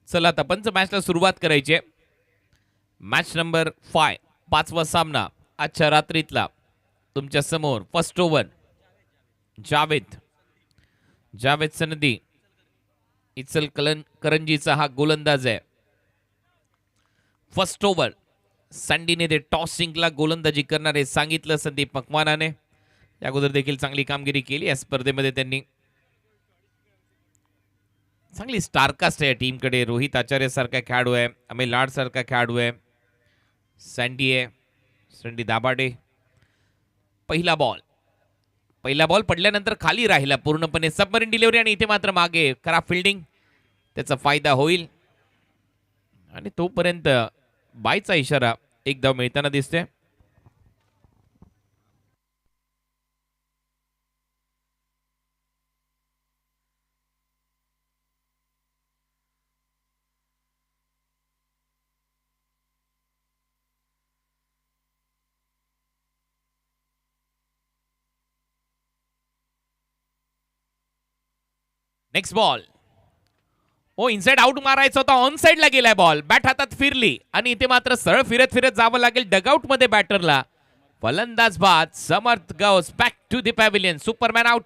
चला आता पंच मॅचला सुरुवात करायची आहे. मॅच नंबर 5, पाचवा सामना आजच्या रात्रीतला तुमच्या समोर. फर्स्ट ओव्हर जावेद सनदी करंजीचा हा गोलंदाज आहे. फर्स्ट ओव्हर सँडीने ते टॉस जिंकला. गोलंदाजी करणारे सांगितलं संदीप मकवानाने. या अगोदर देखील चांगली कामगिरी केली या स्पर्धेमध्ये त्यांनी. चांगली स्टारकास्ट आहे या टीमकडे. रोहित आचार्य सारखा खेळाडू आहे, अमित लाड सारखा खेळाडू आहे, सँडी दाभाडे. पहिला बॉल पडल्यानंतर खाली राहिला पूर्णपणे. सबमरीन डिलिव्हरी आणि इथे मात्र मागे खराब फिल्डिंग. त्याचा फायदा होईल आणि तोपर्यंत बायचा इशारा एक धाव मिळताना दिसते. Next ball. इनसाइड आउट मारायचा होता, ऑन साइडला गेलाय बॉल. बॅट हातात फिरली आणि इथे मात्र सरळ फिरत फिरत जावं लागेल डगआउट मध्ये बॅटरला. फलंदाज बाद. Samarth goes back to the pavilion. Superman out.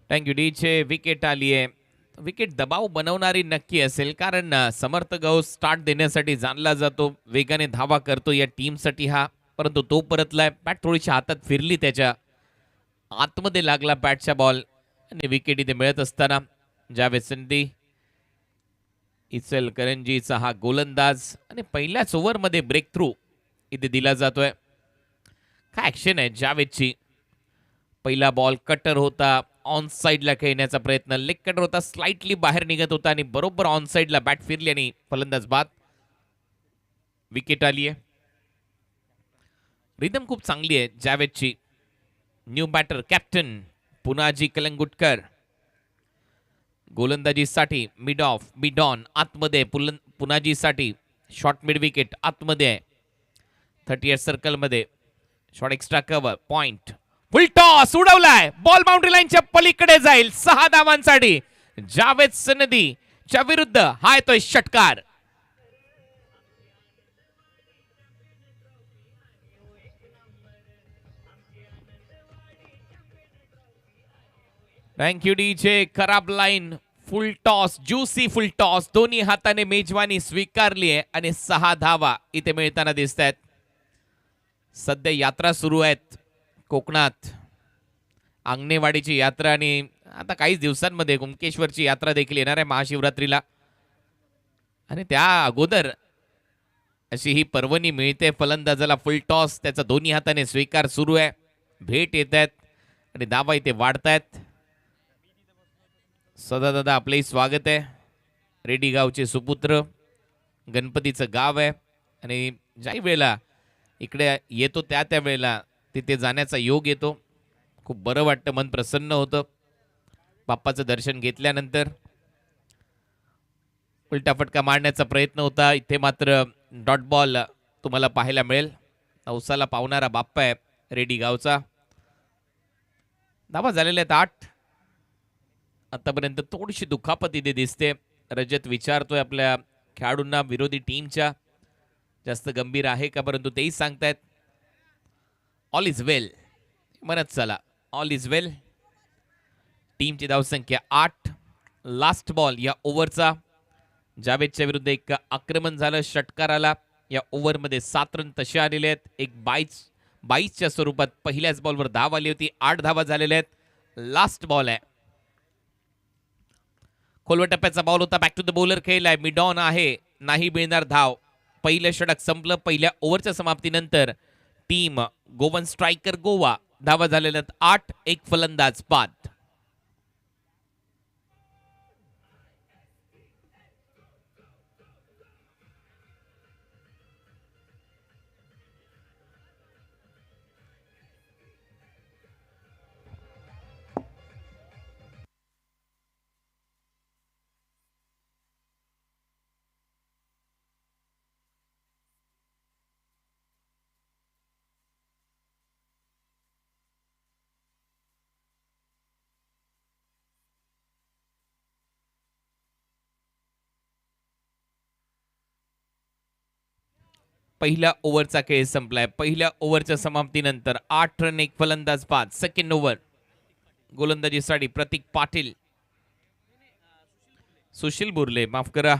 Thank you डीचे. विकेट आली आहे. विकेट दबाव बनवणारी नक्की असेल, कारण समर्थ गौस स्टार्ट देण्यासाठी जाणला जातो, वेगाने धावा करतो या टीमसाठी हा. परंतु तो परतलाय. बॅट थोडीशी हातात फिरली, त्याच्या आतमध्ये लागला बॅटच्या बॉल आणि विकेट इथे मिळत असताना जावेद सनदी इचलकरंजीचा हा गोलंदाज आणि पहिल्याच ओव्हरमध्ये ब्रेक थ्रू इथे दिला जातोय. काय ऍक्शन आहे जावेदची. पहिला बॉल कटर होता, ऑन साइडला खेळण्याचा प्रयत्न. लेग कटर होता, स्लाइटली बाहेर निघत होता आणि बरोबर ऑन साइडला बॅट फिरली आणि फलंदाज बाद. विकेट आली आहे. रिदम खूप चांगली आहे जावेदची. New batter captain Punaji Kalangutkar. गोलंदाजीसाठी मिड ऑफ, मिड ऑन आतमध्ये. पुनाजीसाठी शॉर्ट मिड विकेट आतमध्ये आहे. 38 सर्कलमध्ये short extra cover. Point. Full toss उडवलाय. बॉल बाउंड्री लाईनच्या पलीकडे जाईल. 6 धावांसाठी जावेद सनदीच्या विरुद्ध हा येतोय षटकार. Thank you DJ. खराब line. Full toss, juicy full toss. दोन्ही हाताने मेजवानी स्वीकारली आहे आणि 6 धावा इथे मिळताना दिसत आहेत. सध्या यात्रा सुरू आहेत कोकणात. आंगणेवाडीची यात्रा आणि आता काहीच दिवसांमध्ये कुंकेश्वरची यात्रा देखील येणार आहे महाशिवरात्रीला. आणि त्या अगोदर अशी ही पर्वणी मिळते फलंदाजाला. फुल टॉस, त्याचा दोन्ही हाताने स्वीकार सुरू आहे. भेट येत आहेत आणि धावा इथे वाढतायत. सदादादा आपलंही स्वागत आहे. रेडी गावचे सुपुत्र, गणपतीचं गाव आहे आणि ज्याही वेळेला इकडे येतो त्या वेळेला तिथे जाण्याचा योग येतो. खूप बरं वाटतं, मन प्रसन्न होतं बाप्पाचं दर्शन घेतल्यानंतर. उलटा फटका मारण्याचा प्रयत्न होता, इथे मात्र डॉट बॉल तुम्हाला पाहायला मिळेल. नवसाला पावणारा बाप्पा आहे रेडी गावचा. धावा झालेल्या आहेत 8. आतापर्यंत थोडीशी दुखापत इथे दिसते. रजत विचारतोय आपल्या खेळाडूंना विरोधी टीमच्या जास्त गंभीर आहे का, परंतु तेही सांगतायत ऑल इज वेल. म्हणत चला ऑल इज वेल. टीमची धावसंख्या 8. लास्ट बॉल या ओव्हरचा. जावेदच्या विरुद्ध एक आक्रमण झालं, षटकार आला. या ओव्हरमध्ये 7 रन तसे आलेले आहेत. एक 22च्या स्वरूपात पहिल्याच बॉलवर धाव आली होती. 8 धावा झालेल्या आहेत. लास्ट बॉल आहे. खोलवर टप्प्याचा बॉल होता. बॅक टू द बॉलर खेळलाय. मिड ऑन आहे, नाही मिळणार धाव. पहिलं षटक संपलं. पहिल्या ओव्हरच्या समाप्तीनंतर टीम गोवन स्ट्रायकर गोवा धावा झालेल्या 8. एक फलंदाज बाद. पहिल्या ओव्हरचा खेळ संपलाय. पहिल्या ओव्हरच्या समाप्तीनंतर 8 रन, एक फलंदाज बाद. सेकंड ओव्हर गोलंदाजीसाठी प्रतीक पाटील, सुशील बुर्ले माफ करा,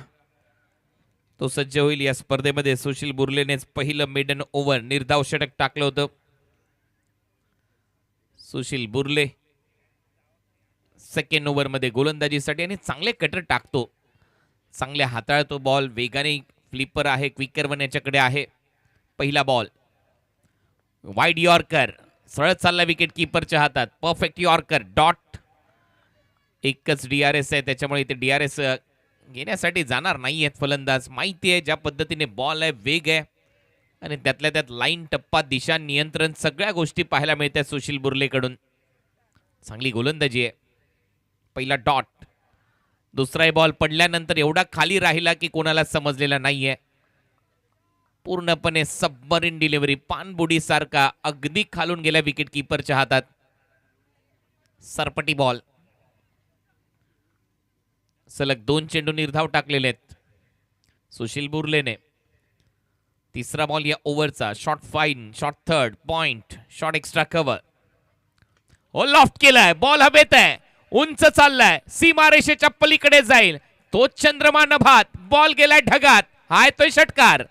तो सज्ज होईल या स्पर्धेमध्ये. सुशील बुर्लेनेच पहिलं मेडन ओव्हर निर्धाव षटक टाकलं होतं. सुशील बुर्ले सेकंड ओव्हरमध्ये गोलंदाजीसाठी आणि चांगले कटर टाकतो, चांगले हाताळतो बॉल, वेगाने फ्लिपर आहे, क्विकर वन याच्याकडे आहे. पहिला बॉल वाईड यॉर्कर, सरळ चालला विकेट कीपरच्या हातात. Perfect yorker, dot. एकच डीआरएस आहे, त्याच्यामुळे इथे डीआरएस घेण्यासाठी जाणार नाही आहेत फलंदाज. माहिती आहे ज्या पद्धतीने बॉल आहे, वेग आहे आणि त्यातल्या त्यात लाईन, टप्पा, दिशा, नियंत्रण सगळ्या गोष्टी पाहायला मिळतात सुशील बुर्लेकडून. चांगली गोलंदाजी आहे. पहिला डॉट. दुसरा बॉल पडल्यानंतर एवढा खाली राहिला की कोणाला समजलेला नाहीये. पूर्णपणे सबमरीन डिलिव्हरी, पाणबुडी सारखा अगदी खालून गेल्या विकेट कीपरच्या हातात. सरपटी बॉल. सलग 2 चेंडू निर्धाव टाकलेले आहेत सुशील बुर्लेने. तिसरा बॉल या ओव्हरचा. Shot fine, shot third, point, shot extra cover. हो, लॉफ्ट केलाय, बॉल हवेत आहे, उंच चाललाय, सीमारेषेच्या पलीकडे जाईल. तो चंद्रमा नभात, बॉल गेलाय ढगात. हा येतोय षटकार.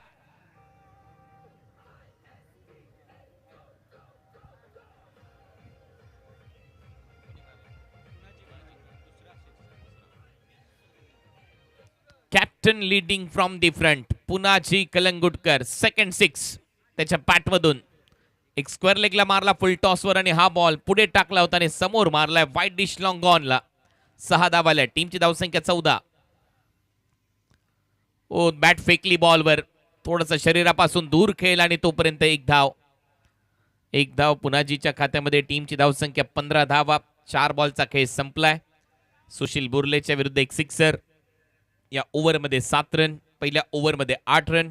Captain leading from the front, Punaji Kalangutkar. Second 6 त्याच्या पॅटमधून. एक स्क्वेअर लेगला मारला फुल टॉसवर आणि हा बॉल पुढे टाकला होता आणि समोर मारलाय वाईट डिश लॉंग ऑनला. 6 धावा आल्या. टीमची धावसंख्या 14. ओ, बॅट फेकली बॉलवर, थोडस शरीरापासून दूर खेळ आणि तोपर्यंत 1 धाव. 1 धाव पुनाजीच्या खात्यामध्ये. टीमची धावसंख्या 15 धावा. 4 बॉलचा खेळ संपलाय. सुशील बुर्लेच्या विरुद्ध एक सिक्सर. या ओव्हरमध्ये 7 रन, पहिल्या ओव्हरमध्ये 8 रन.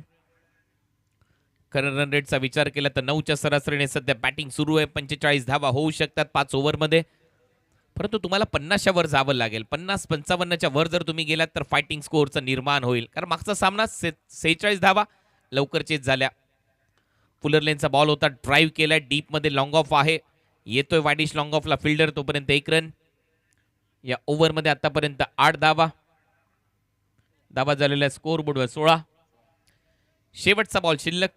करंट रन रेटचा विचार केला तर 9च्या सरासरीने सध्या बॅटिंग सुरू आहे. 45 धावा होऊ शकतात 5 ओव्हरमध्ये, परंतु तुम्हाला 50च्या वर जावं लागेल. 50-55च्या वर जर तुम्ही गेलात तर फायटिंग स्कोअरचं निर्माण होईल, कारण मागचा सामना 46 धावा लवकर चेस झाल्या. फुलरलेनचा बॉल होता, ड्राईव्ह केलाय, डीपमध्ये लॉंग ऑफ आहे, येतोय वायडिश लॉंग ऑफला फिल्डर, तोपर्यंत 1 रन. या ओव्हरमध्ये आतापर्यंत 8 धावा. धावा झालेल्या स्कोअर बोर्डवर 16. शेवटचा बॉल शिल्लक.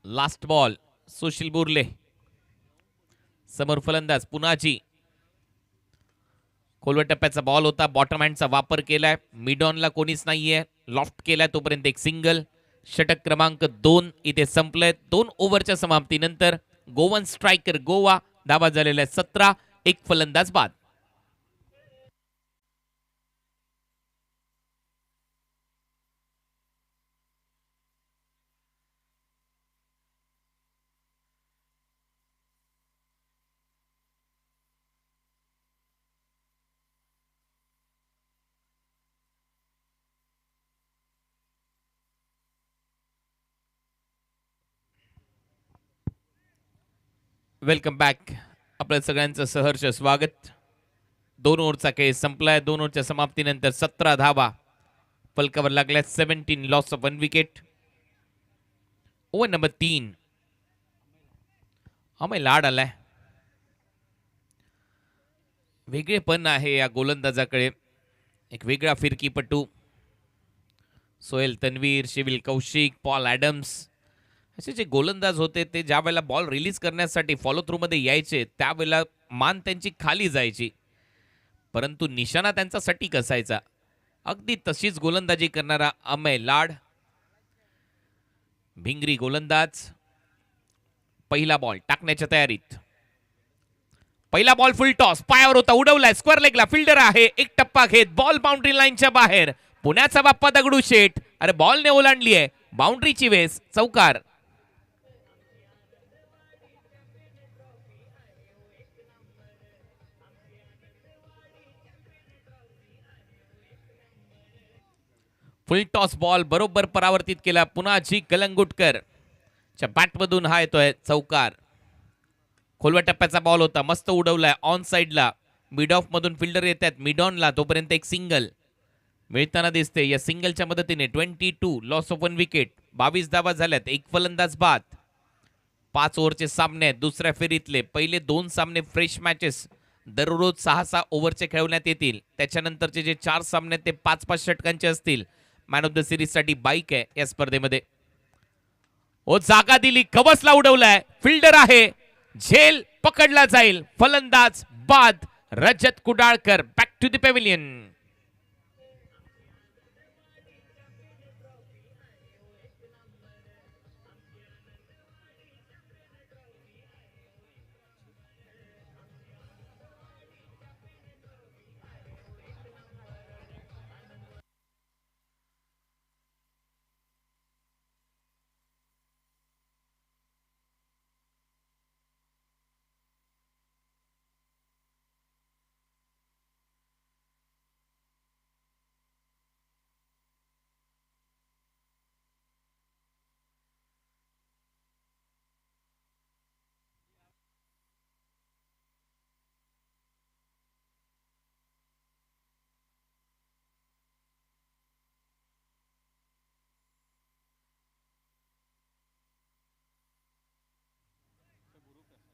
Last ball. सुशील बुर्ले समोर फलंदाज पुनाजी. खोलवर टप्प्याचा बॉल होता, बॉटम हँडचा वापर केलाय, मिड ऑनला कोणीच नाहीये, लॉफ्ट केलाय, तोपर्यंत एक सिंगल. षटक क्रमांक 2 इथे संपलंय. 2 ओव्हरच्या समाप्तीनंतर गोवन स्ट्रायकर गोवा. धावा झालेल्या 17. एक फलंदाज बाद. Welcome back. आपल्या सगळ्यांचं सहर्ष स्वागत. 2 ओव्हरचा खेळ संपलाय. 2 ओव्हरच्या समाप्तीनंतर 17 धावा फलकावर लागल्या. 17 loss of 1 wicket. Over number 3. Amay Lad आलाय. वेगळेपण आहे या गोलंदाजाकडे, एक वेगळा फिरकीपटू. सोहेल तन्वीर, शिविल कौशिक, पॉल ॲडम्स असे जे गोलंदाज होते ते ज्या वेळेला बॉल रिलीज करण्यासाठी फॉलो थ्रू मध्ये यायचे त्यावेळेला मान त्यांची खाली जायची, परंतु निशाणा त्यांचा सटीक असायचा. अगदी तशीच गोलंदाजी करणारा अमय लाड, भिंगरी गोलंदाज. पहिला बॉल टाकण्याच्या तयारीत. पहिला बॉल फुल टॉस, पायावर होता, उडवलाय, स्क्वेअर लेगला, फिल्डर आहे, एक टप्पा घेत बॉल बाउंड्री लाईनच्या बाहेर. पुण्याचा बाप्पा दगडूशेठ, अरे बॉलने ओलांडली आहे बाउंड्रीची वेस, चौकार. फुल टॉस बॉल बरोबर परावर्तित केला पुनाजी कलंगुटकर च्या बॅटमधून. हा येतोय चौकार. खोलव्या टप्प्याचा बॉल होता, मस्त उडवलाय ऑन साइडला, मिड ऑफ मधून फिल्डर येतात मिड ऑनला, तोपर्यंत एक सिंगल. मिळताना दिसते या सिंगलच्या मदतीने. 22 लॉस ऑफ 1 विकेट. 22 धावा झाल्यात. एक फलंदाज बाद. 5 ओव्हरचे सामने आहेत दुसऱ्या फेरीतले. पहिले 2 सामने फ्रेश मॅचेस. दररोज 6-6 ओव्हरचे खेळवण्यात येतील. त्याच्यानंतरचे जे 4 सामने ते 5-5 षटकांचे असतील. मॅन ऑफ द सिरीज साठी बाईक आहे या स्पर्धेमध्ये. ओ जागा दिली, कवचला उडवलाय. फिल्डर आहे, झेल पकडला जाईल. फलंदाज बाद. Rajat Kudalkar back to the pavilion.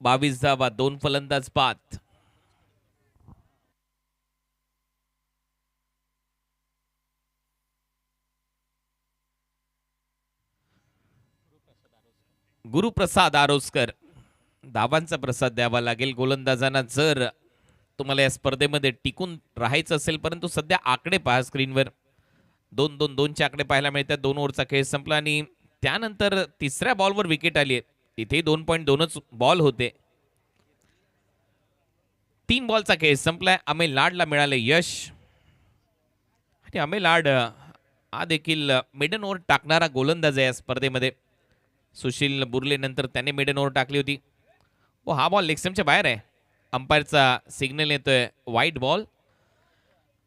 बावीस धावा, 2 फलंदाज बाद. गुरुप्रसाद आरोस्कर. धावांचा प्रसाद द्यावा लागेल गोलंदाजांना जर तुम्हाला या स्पर्धेमध्ये टिकून राहायचं असेल. परंतु सध्या आकडे पहा स्क्रीनवर. 2-2-2चे आकडे पाहायला मिळतात. 2 ओव्हरचा खेळ संपला आणि त्यानंतर तिसऱ्या बॉलवर विकेट आली आहे. तिथे 2.2च बॉल होते. 3 बॉलचा खेळ संपलाय. अमेय लाडला मिळाले यश. आणि अमेय लाड हा देखील मिडन ओव्हर टाकणारा गोलंदाज आहे या स्पर्धेमध्ये. सुशील बुर्ले नंतर त्याने मिडन ओव्हर टाकली होती. व हा बॉल लेग स्टंपच्या बाहेर आहे. अंपायरचा सिग्नल येतोय वाईट बॉल.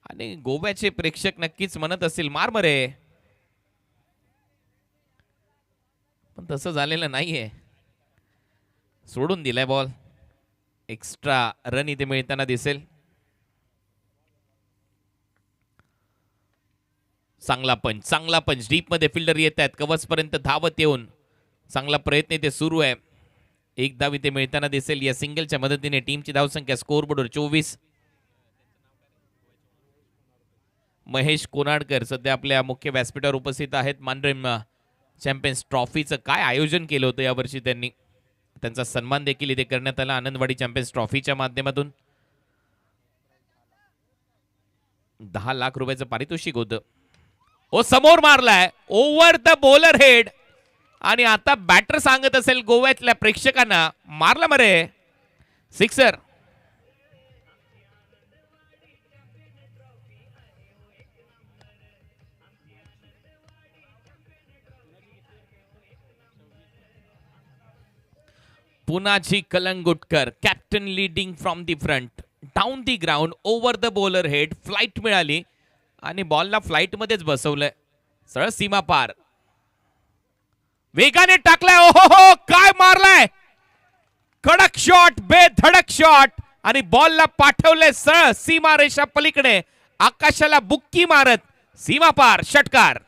आणि गोव्याचे प्रेक्षक नक्कीच म्हणत असतील मार मरे, पण तसं झालेलं नाहीये. सोडून दिलाय बॉल. एक्स्ट्रा रन इथे मिळताना दिसेल. चांगला पंच डीप मध्ये फिल्डर येत आहेत. कवचपर्यंत धावत येऊन चांगला प्रयत्न इथे सुरू आहे. एक धाव इथे मिळताना दिसेल. या सिंगलच्या मदतीने टीमची धावसंख्या स्कोअरबोर्डवर 24. महेश कोनाडकर सध्या आपल्या मुख्य व्यासपीठावर उपस्थित आहेत. मानरेम चॅम्पियन्स ट्रॉफीचं काय आयोजन केलं होतं यावर्षी त्यांनी. त्यांचा सन्मान देखील इथे करण्यात आला आनंदवाडी चॅम्पियन्स ट्रॉफीच्या माध्यमातून. 10 लाख रुपयाचं पारितोषिक होतं. ओ समोर मारलाय ओव्हर द बॉलर हेड. आणि आता बॅटर सांगत असेल गोव्यातल्या प्रेक्षकांना मारला मरे, sixer. Punaji Kalangutkar captain leading from the front down the ground over the bowler head. Flight मिळाली आणि बॉलला फ्लाइट मध्येच बसवलंय. सरळ सीमा पार वेगाने टाकलाय. ओहो काय मारलाय. कडक शॉट, बेधडक शॉट आणि बॉलला पाठवले सरळ सीमा रेषा पलीकडे. आकाशाला बुक्की मारत सीमा पार षटकार.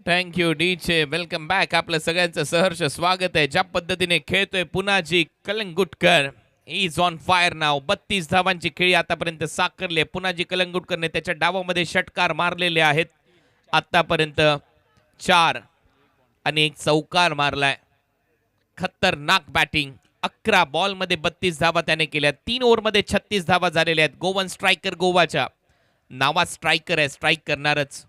थँक्यू डीचे. Welcome back. आपलं सगळ्यांचं सहर्ष स्वागत आहे. ज्या पद्धतीने खेळतोय Punaji Calangutkar is on fire नाव. 32 धावांची खेळी आतापर्यंत साकारली. पुनाजी कलंगुटकरने त्याच्या डावामध्ये षटकार मारलेले आहेत. आतापर्यंत 4 आणि 1 चौकार मारलाय. खतरनाक बॅटिंग. 11 बॉलमध्ये 32 धावा त्याने केल्या. 3 ओव्हरमध्ये 36 धावा झालेल्या आहेत. गोवन स्ट्रायकर गोवाच्या नावात स्ट्रायकर आहे, स्ट्राईक करणारच.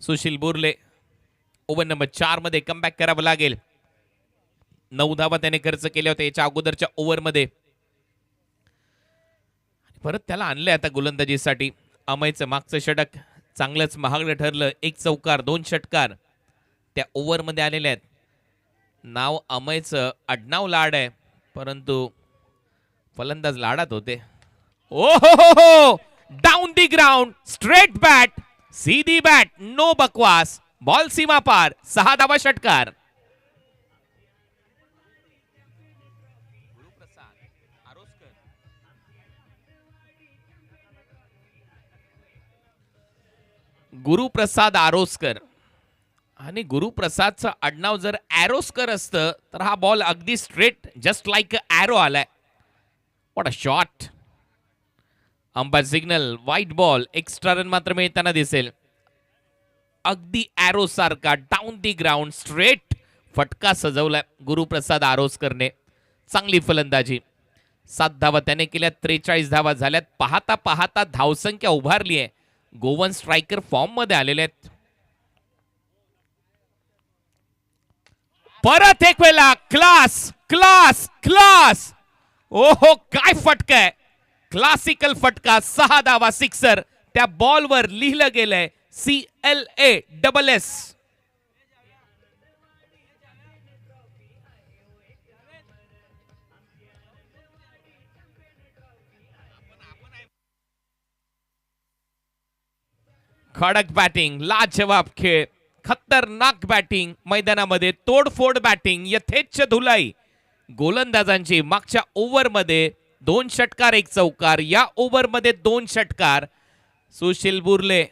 सुशील बुर्ले ओव्हर नंबर 4 मध्ये कमबॅक करावं लागेल. 9 धावा त्याने खर्च केल्या होत्या याच्या अगोदरच्या ओव्हरमध्ये. परत त्याला आणलंय आता गोलंदाजीसाठी. अमयचं मागचं षटक चांगलंच महागडं ठरलं. 1 चौकार 2 षटकार त्या ओव्हरमध्ये आलेले आहेत. नाव अमयचं, आडनाव लाड आहे, परंतु फलंदाज लाडात होते. ओ हो, down the ground, straight bat, सीधी बॅट, नो बकवास, बॉल सीमा पार, 6 धावा षटकार. गुरुप्रसाद आरोस्कर. आणि गुरुप्रसादचं आडनाव जर ॲरोस्कर असतं तर हा बॉल अगदी स्ट्रेट जस्ट लाईक ॲरो आलाय. What a shot. Umpire signal, white ball. Extra run मात्र मिळताना दिसेल. अगदी ॲरो सारखा डाऊन दी ग्राउंड स्ट्रेट फटका सजवलाय गुरुप्रसाद आरोस्करने. चांगली फलंदाजी. 7 धावा त्याने केल्या, 43 धावा झाल्यात. पाहता पाहता धावसंख्या उभारली आहे. गोवन स्ट्रायकर फॉर्म मध्ये आलेले आहेत. परत एक वेळा क्लास क्लास क्लास. ओहो काय फटका आहे. क्लासिकल फटका. 6 धावा सिक्सर. त्या बॉलवर लिहिलं गेलंय CLASS. खडक बॅटिंग, लाजवाब खेळ, खतरनाक बॅटिंग, मैदानामध्ये तोडफोड बॅटिंग, यथेच्छ धुलाई गोलंदाजांची. मागच्या ओव्हरमध्ये 2 षटकार 1 चौकार, या ओव्हरमध्ये 2 षटकार. सुशील बुर्ले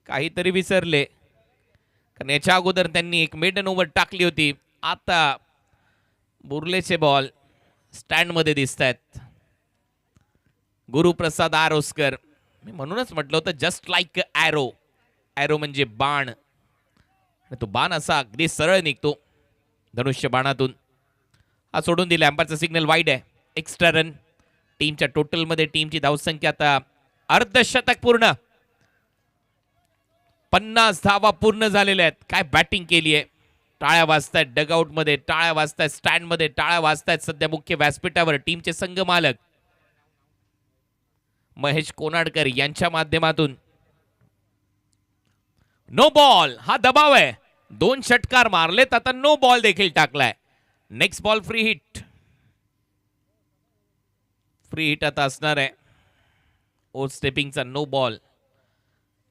काहीतरी विसरले, कारण याच्या अगोदर त्यांनी एक मेडन ओव्हर टाकली होती. आता बुर्लेचे बॉल स्टँड मध्ये दिसत आहेत. गुरुप्रसाद आरोस्कर. मी म्हणूनच म्हटलं होतं जस्ट लाईक ॲरो. ॲरो म्हणजे बाण. तो बाण असा अगदी सरळ निघतो धनुष्य बाणातून. हा सोडून दिला. अंपायरचा सिग्नल वाईड आहे. Extra run. टीमच्या टोटलमध्ये टीमची धावसंख्या आता अर्धशतक पूर्ण. 50 धावा पूर्ण झालेल्या आहेत. काय बॅटिंग केली आहे. टाळ्या वाजतायत डगआउट मध्ये, टाळ्या वाजतायत स्टँड मध्ये, टाळ्या वाजतायत सध्या मुख्य व्यासपीठावर. टीमचे संघ मालक महेश कोनाडकर यांच्या माध्यमातून. No ball. हा दबाव आहे. 2 षटकार मारलेत, आता नो बॉल देखील टाकलाय. Next ball free hit. Free hit आता असणार आहे. ओ स्टेपिंगचा नो बॉल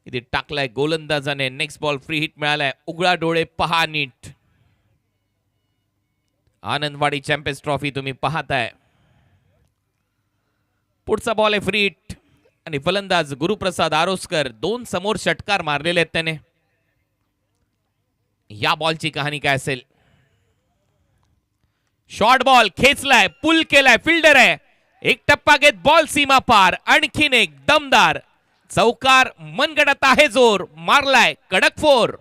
इथे टाकलाय गोलंदाजाने. नेक्स्ट बॉल फ्री हिट मिळालाय. उघडा डोळे पहा नीट. आनंदवाडी चॅम्पियन्स ट्रॉफी तुम्ही पाहताय. पुढचा बॉल आहे फ्री हिट. आणि फलंदाज गुरुप्रसाद आरोस्कर. 2 समोर षटकार मारलेले आहेत त्याने. या बॉलची कहाणी काय असेल. शॉर्ट बॉल खेचलाय, पुल केलाय, फिल्डर आहे. एक टप्पा घेत बॉल सीमा पार. आणखीन एक दमदार चौकार. मनगडत आहे जोर. मारलाय कडक 4.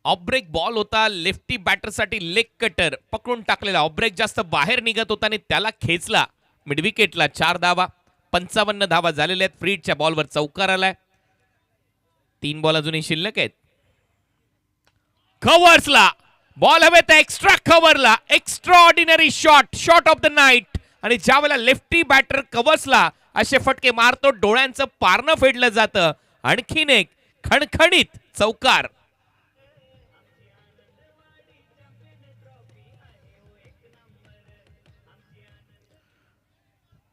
ऑब्रेक बॉल होता. लेफ्टी बॅटरसाठी लेग कटर पकडून टाकलेला. ऑब्रेक जास्त बाहेर निघत होता आणि त्याला खेचला मिडविकेटला. 4 धावा. 55 धावा झालेल्या आहेत. फ्रीडच्या बॉलवर चौकार आलाय. 3 बॉल अजूनही शिल्लक आहेत. कव्हर्सला बॉल हवे तर एक्स्ट्रा कव्हरला. Extra ordinary shot, shot of the night. आणि ज्यावेळेला लेफ्टी बॅटर कव्हर्सला असे फटके मारतो, डोळ्यांचं पारणं फेडलं जातं. आणखीन एक खणखणीत चौकार.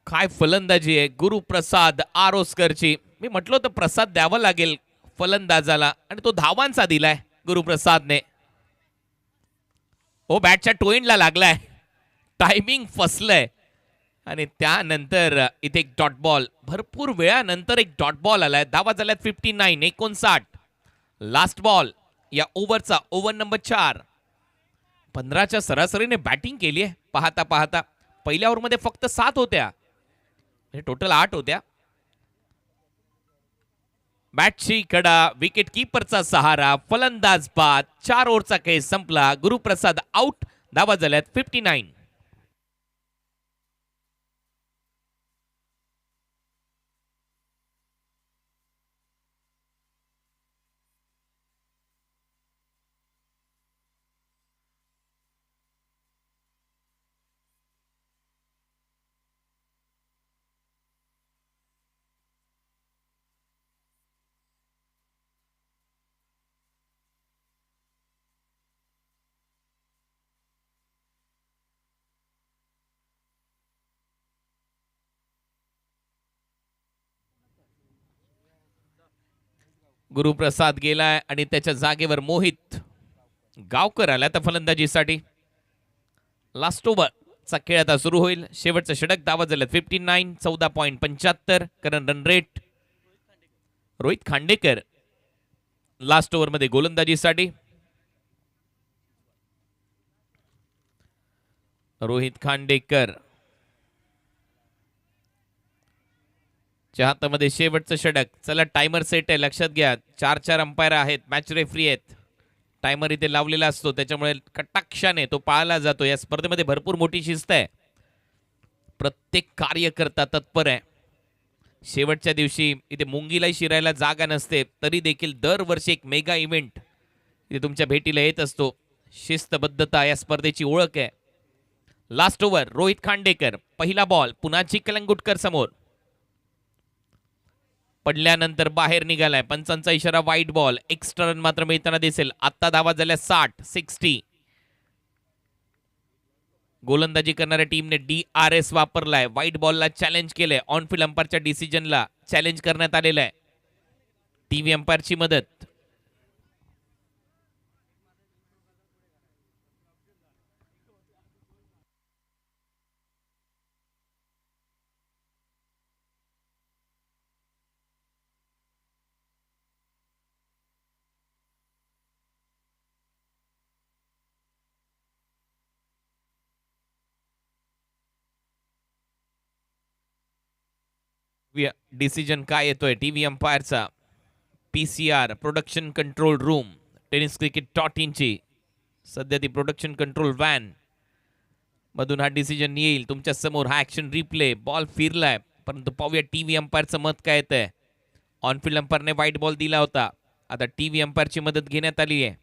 काय फलंदाजी आहे गुरुप्रसाद आरोस्करची. मी म्हटलं होतं प्रसाद द्यावा लागेल फलंदाजाला, आणि तो धावांचा दिलाय गुरुप्रसादने. हो बॅटच्या टोइंडला लागलाय. टायमिंग फसलंय. आणि त्यानंतर इथे एक डॉट बॉल. भरपूर वेळानंतर एक डॉट बॉल आलाय. धावा झाल्यात 59. 59. लास्ट बॉल या ओव्हरचा. Over number 4. 15च्या सरासरीने बॅटिंग केली आहे पाहता पाहता. पहिल्या ओव्हरमध्ये फक्त 7 होत्या, टोटल 8 होत्या. बॅटची कडा, विकेट कीपरचा सहारा, फलंदाज बाद. 4 ओव्हरचा खेळ संपला. गुरुप्रसाद आउट. धावा झाल्यात 59. गुरुप्रसाद गेलाय आणि त्याच्या जागेवर मोहित गावकर आला तर फलंदाजीसाठी. लास्ट ओव्हरचा खेळ आता सुरू होईल. शेवटचं षटक धावा झाल्यात 59, 14.75 current run rate. Rohit Khandekar last over मध्ये गोलंदाजीसाठी. रोहित खांडेकर हातामध्ये शेवटचं षटक. चला टायमर सेट आहे, लक्षात घ्या. 4 अंपायर आहेत, मॅच रेफरी आहेत. टायमर इथे लावलेला असतो, त्याच्यामुळे कटाक्षाने तो पाळला जातो. या स्पर्धेमध्ये भरपूर मोठी शिस्त आहे. प्रत्येक कार्यकर्ता तत्पर आहे. शेवटच्या दिवशी इथे मुंगीलाही शिरायला जागा नसते, तरी देखील दरवर्षी एक मेगा इव्हेंट इथे तुमच्या भेटीला येत असतो. शिस्तबद्धता या स्पर्धेची ओळख आहे. Last over Rohit Khandekar. पहिला बॉल पुन्हा कलंगुटकर समोर. पडल्यानंतर बाहेर निघालाय. पंचांचा इशारा वाईट बॉल. एक्स्ट्रा रन मात्र मिळताना दिसेल. आता धावा झाल्या 60. गोलंदाजी करणाऱ्या टीमने DRS वापरलाय. व्हाईट बॉलला चॅलेंज केलंय. ऑनफिल्ड अंपायरच्या डिसिजनला चॅलेंज करण्यात आलेलं आहे. टीव्ही अंपायरची मदत. डिसिजन काय येतोय टीव्ही अंपायरचा. PCR production control room, tenniscricket.in सध्या ती प्रोडक्शन कंट्रोल व्हॅन मधून हा डिसिजन येईल तुमच्या समोर. हा ऍक्शन रिप्ले. बॉल फिरलाय, परंतु पाहूया टीव्ही अंपायरचं मत काय येतंय. ऑनफिल्ड अंपायरने व्हाईट बॉल दिला होता. आता टीव्ही अंपायरची मदत घेण्यात आली आहे.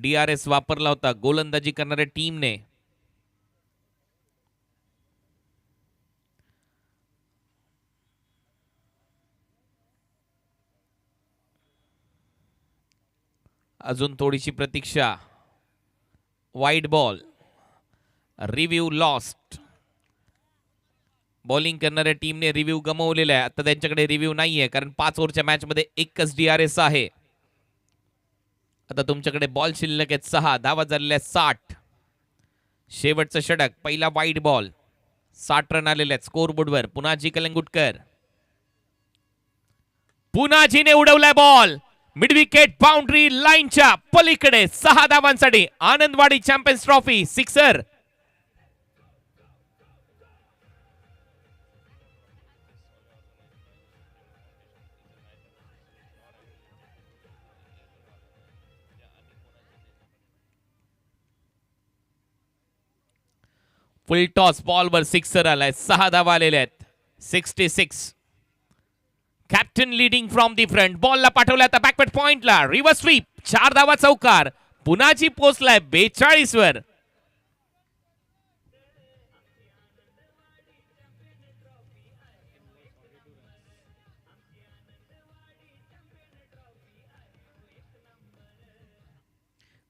DRS वापरला होता गोलंदाजी करणाऱ्या टीमने. अजून थोडीशी प्रतीक्षा. वाईट बॉल. Review lost. बॉलिंग करणाऱ्या टीमने रिव्ह्यू गमावलेला आहे. आता त्यांच्याकडे रिव्ह्यू नाहीये, कारण 5 ओव्हरच्या मॅच मध्ये एकच DRS आहे. आता तुमच्याकडे बॉल शिल्लक आहेत 6. धावा झालेल्या 60. शेवटचं षटक. पहिला वाईट बॉल. 60 रन आलेले आहेत स्कोरबोर्डवर. पुन्हाजी कलंगुटकर. पुन्हाजीने उडवलाय बॉल मिड विकेट बाउंड्री लाईनच्या पलीकडे. 6 धावांसाठी Anandwadi champions trophy. Sixer. Full toss बॉलवर सिक्सर आलाय. 6 धावा आलेल्या आहेत. 66. Captain leading from the front. बॉलला पाठवला आता बॅकवर्ड पॉइंटला. Reverse sweep. 4 धावा चौकार. पुन्हाची पोचलाय 42 वर.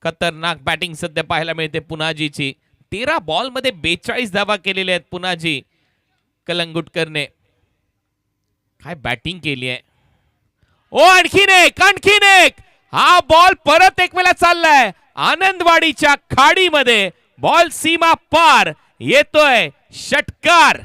खतरनाक बॅटिंग सध्या पाहायला मिळते पुन्हाजीची. 13 बॉल मध्ये 42 धावा केलेल्या आहेत पुन्हाजी कलंगुटकरने. काय बॅटिंग केली आहे. ओ आणखीन एक. हा बॉल परत एक वेळा चाललाय आनंदवाडीच्या खाडीमध्ये. बॉल सीमा पार. येतोय षटकार.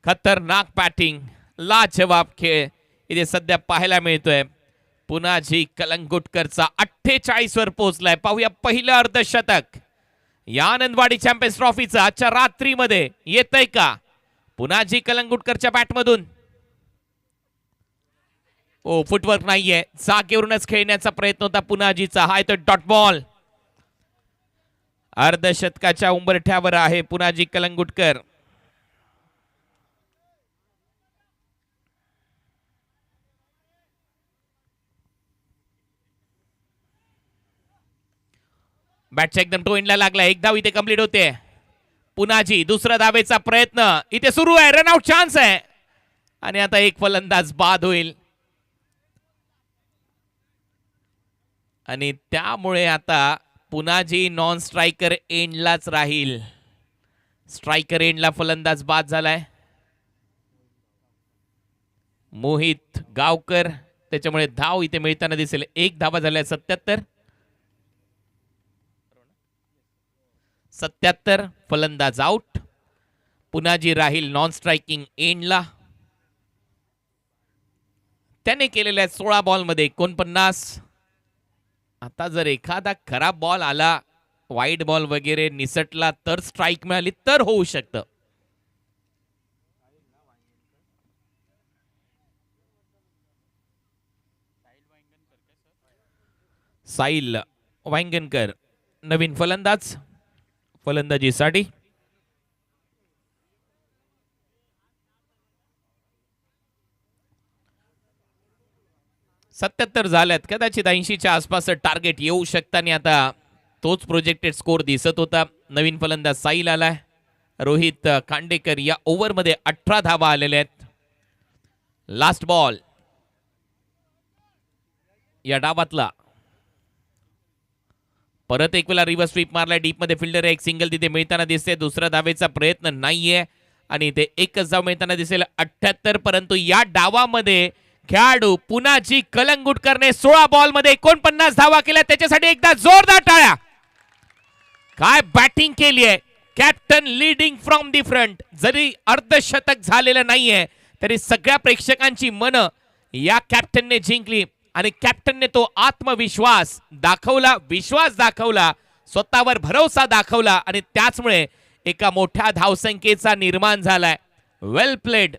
खतरनाक बॅटिंग. लाजवाब खेळ इथे सध्या पाहायला मिळतोय. पुन्हाजी कलंगुटकरचा 48 वर पोहोचलाय. पाहूया पहिलं अर्धशतक या आनंदवाडी चॅम्पियन्स ट्रॉफीचा आजच्या रात्रीमध्ये येतंय का पुन्हाजी कलंगुटकरच्या बॅटमधून. ओ फुटवर्क नाहीये. जागेवरूनच खेळण्याचा प्रयत्न होता पुन्हाजीचा. हा येतो डॉट बॉल. अर्धशतकाच्या उंबरठ्यावर आहे पुन्हाजी कलंगुटकर. बॅटच्या एकदम टोइनला लागला. एक धाव इथे कंप्लीट होते. पुनाजी दुसरा धावेचा प्रयत्न इथे सुरू आहे, रनआउट चान्स आहे आणि आता एक फलंदाज बाद होईल आणि त्यामुळे आता पुनाजी नॉन स्ट्रायकर एंडलाच राहील. स्ट्रायकर एंडला फलंदाज बाद झालाय मोहित गावकर, त्याच्यामुळे धाव इथे मिळताना दिसेल. एक धावा झालाय 77. फलंदाज आउट. पुनाजी राहील नॉन स्ट्रायकिंग एंडला. त्याने केलेल्या 16 बॉलमध्ये 49. आता जर एखादा खराब बॉल आला, वाईड बॉल वगैरे निसटला तर स्ट्राईक मिळाली तर होऊ शकतं. साहिल वांगणकर नवीन फलंदाज फलंदाजीसाठी. 77 झाल्यात, कदाचित 80च्या आसपास टार्गेट येऊ शकतं आणि आता तोच प्रोजेक्टेड स्कोर दिसत होता. नवीन फलंदाज साहिल आलाय. रोहित खांडेकर या ओव्हरमध्ये 18 धावा आलेल्या आहेत. लास्ट बॉल या डावातला. परत एक वेळा रिव्हर्स स्वीप मारलाय, डीप मध्ये फिल्डर आहे, एक सिंगल तिथे मिळताना दिसते. दुसऱ्या धावेचा प्रयत्न नाहीये आणि ते एकच धाव मिळताना दिसेल 78. परंतु या डावामध्ये खेळाडू पुनाजी कलंगुटकरने 16 बॉल मध्ये 49 धावा केल्या. त्याच्यासाठी एकदा जोरदार टाळ्या. काय बॅटिंग केली आहे, captain leading from the front. जरी अर्धशतक झालेलं नाहीये तरी सगळ्या प्रेक्षकांची मनं या कॅप्टनने जिंकली आणि कॅप्टनने तो आत्मविश्वास दाखवला, विश्वास दाखवला, स्वतःवर भरोसा दाखवला आणि त्याचमुळे एका मोठ्या धावसंख्येचा निर्माण झालाय. वेल प्लेड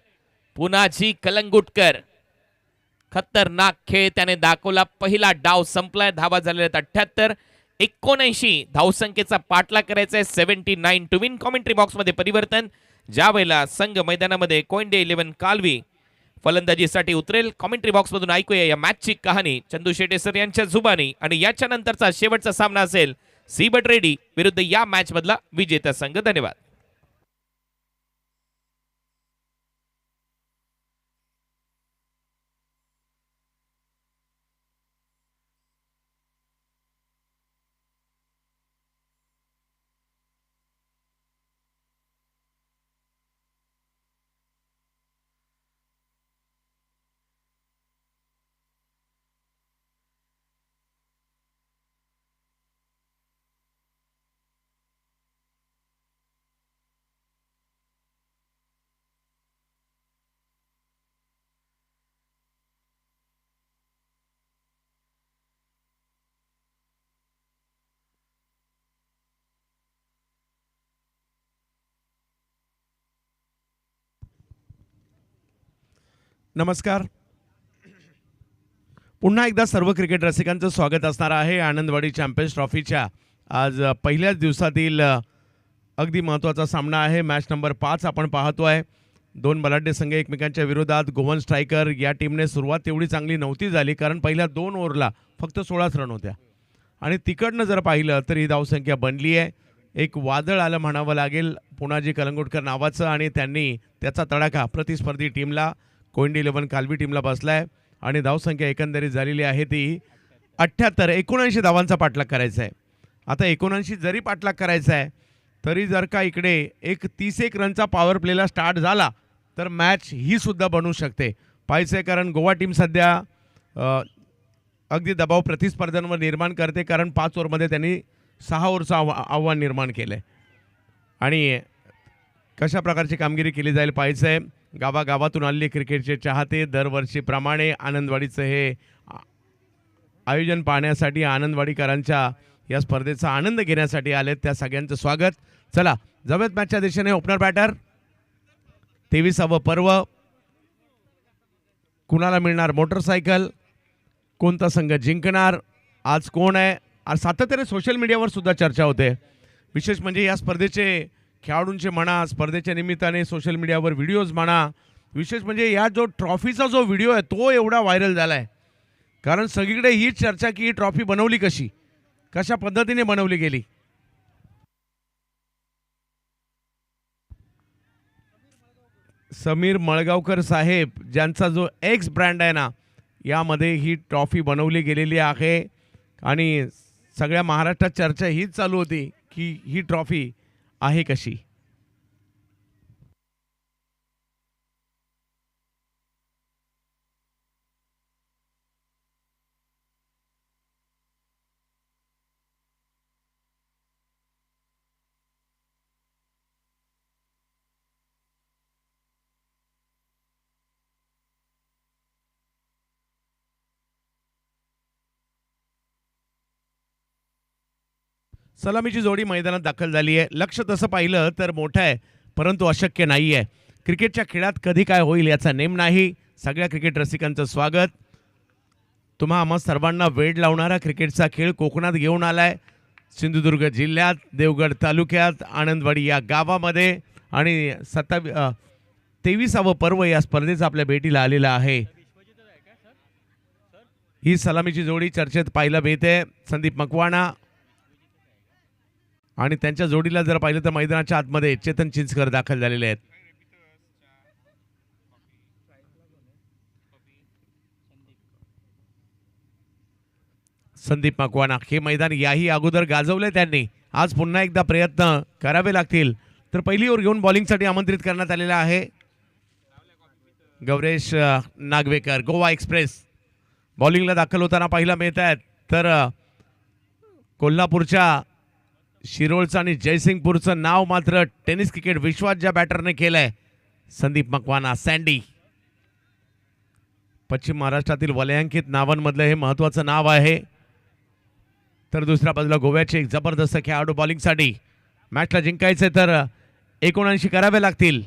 पुनाजी कलंगुटकर. खतरनाक खेळ त्याने दाखवला. पहिला डाव संपलाय, धावा झालेल्या 78. 79 धावसंख्येचा पाठलाग करायचा आहे. 79 टू विन. कॉमेंट्री बॉक्समध्ये परिवर्तन. ज्या वेळेला संघ मैदानामध्ये कोयंडे 11 कालवी फलंदाजीसाठी उतरेल. कॉमेंट्री बॉक्समधून ऐकूया या मॅचची कहाणी चंदू शेटे सर यांच्या जुबानी आणि याच्या नंतरचा शेवटचा सामना असेल सीबट रेड्डी विरुद्ध या मॅच मधला विजेता संघ. धन्यवाद. नमस्कार. पुन्हा एकदा सर्व क्रिकेट रसिकांचं स्वागत असणार आहे आनंदवाडी चॅम्पियन्स ट्रॉफीच्या आज पहिल्याच दिवसातील अगदी महत्त्वाचा सामना आहे. मॅच नंबर 5 आपण पाहतोय. दोन बलाढ्य संघ एकमेकांच्या विरोधात. गोवन स्ट्रायकर या टीमने सुरुवात तेवढी चांगली नव्हती झाली कारण पहिल्या 2 ओव्हरला फक्त 16च रन होत्या आणि तिकडनं जर पाहिलं तर ही धावसंख्या बनली आहे. एक वादळ आलं म्हणावं लागेल पुनाजी कलंगुटकर नावाचं आणि त्यांनी त्याचा तडाखा प्रतिस्पर्धी टीमला कोयंडे 11 कालवी टीमला बसलाय आणि धावसंख्या एकंदरीत झालेली आहे ती 78. 79 धावांचा पाठलाग करायचा आहे. आता 79 जरी पाठलाग करायचा आहे तरी जर का इकडे एक 31 रनचा पॉवर प्लेला स्टार्ट झाला तर मॅच ही सुद्धा बनू शकते. पाहिजे कारण गोवा टीम सध्या अगदी दबाव प्रतिस्पर्ध्यांवर निर्माण करते कारण 5 ओव्हरमध्ये त्यांनी 6 ओव्हरचं आव्हान निर्माण केलं आहे आणि कशा प्रकारची कामगिरी केली जाईल पाहिजे. गावागावातून आलेले क्रिकेटचे चाहते दरवर्षीप्रमाणे आनंदवाडीचं हे आयोजन पाहण्यासाठी आनंदवाडीकरांच्या या स्पर्धेचा आनंद घेण्यासाठी आलेत. त्या सगळ्यांचं स्वागत. चला जाऊयात मॅचच्या दिशेने. ओपनर बॅटर 23वे पर्व. कुणाला मिळणार मोटरसायकल, कोणता संघ जिंकणार, आज कोण आहे. सातत्याने सोशल मीडियावर सुद्धा चर्चा होते. विशेष म्हणजे या स्पर्धेचे खेळाडूंचे म्हणा, स्पर्धेच्या निमित्ताने सोशल मीडियावर व्हिडिओज म्हणा. विशेष म्हणजे या जो ट्रॉफीचा जो व्हिडिओ आहे तो एवढा व्हायरल झाला आहे कारण सगळीकडे हीच चर्चा की ही ट्रॉफी बनवली कशी, कशा पद्धतीने बनवली गेली. समीर मळगावकर साहेब ज्यांचा जो एक्स ब्रँड आहे ना, यामध्ये ही ट्रॉफी बनवली गेलेली आहे आणि सगळ्या महाराष्ट्रात चर्चा हीच चालू होती की ही ट्रॉफी आहे कशी. सलामीची जोडी मैदानात दाखल झाली आहे. लक्ष तसं पाहिलं तर मोठं आहे, परंतु अशक्य नाही आहे. क्रिकेटच्या खेळात कधी काय होईल याचा नेम नाही. सगळ्या क्रिकेट रसिकांचं स्वागत. तुम्हा आम्हा सर्वांना वेड लावणारा क्रिकेटचा खेळ कोकणात घेऊन आलाय. सिंधुदुर्ग जिल्ह्यात देवगड तालुक्यात आनंदवाडी या गावामध्ये आणि 23वे पर्व या स्पर्धेचं आपल्या भेटीला आलेलं आहे. ही सलामीची जोडी चर्चेत पाहायला मिळते. संदीप मकवाना आणि त्यांच्या जोडीला जर पाहिलं तर मैदानाच्या आतमध्ये चेतन चिंचकर दाखल झालेले आहेत. संदीप मकवाना हे मैदान याही अगोदर गाजवले त्यांनी. आज पुन्हा एकदा प्रयत्न करावे लागतील. तर पहिली ओव्हर घेऊन बॉलिंगसाठी आमंत्रित करण्यात आलेला आहे गौरेश नागवेकर. गोवा एक्सप्रेस बॉलिंगला दाखल होताना पाहायला मिळत आहेत. तर कोल्हापूरच्या शिरोळचं आणि जयसिंगपूरचं नाव मात्र टेनिस क्रिकेट विश्वात ज्या बॅटरने केलंय संदीप मकवाना सँडी. पश्चिम महाराष्ट्रातील वलयांकित नावांमधलं हे महत्त्वाचं नाव आहे. तर दुसऱ्या बाजूला गोव्याचे एक जबरदस्त खेळाडू बॉलिंगसाठी. मॅचला जिंकायचे तर 79 करावे लागतील.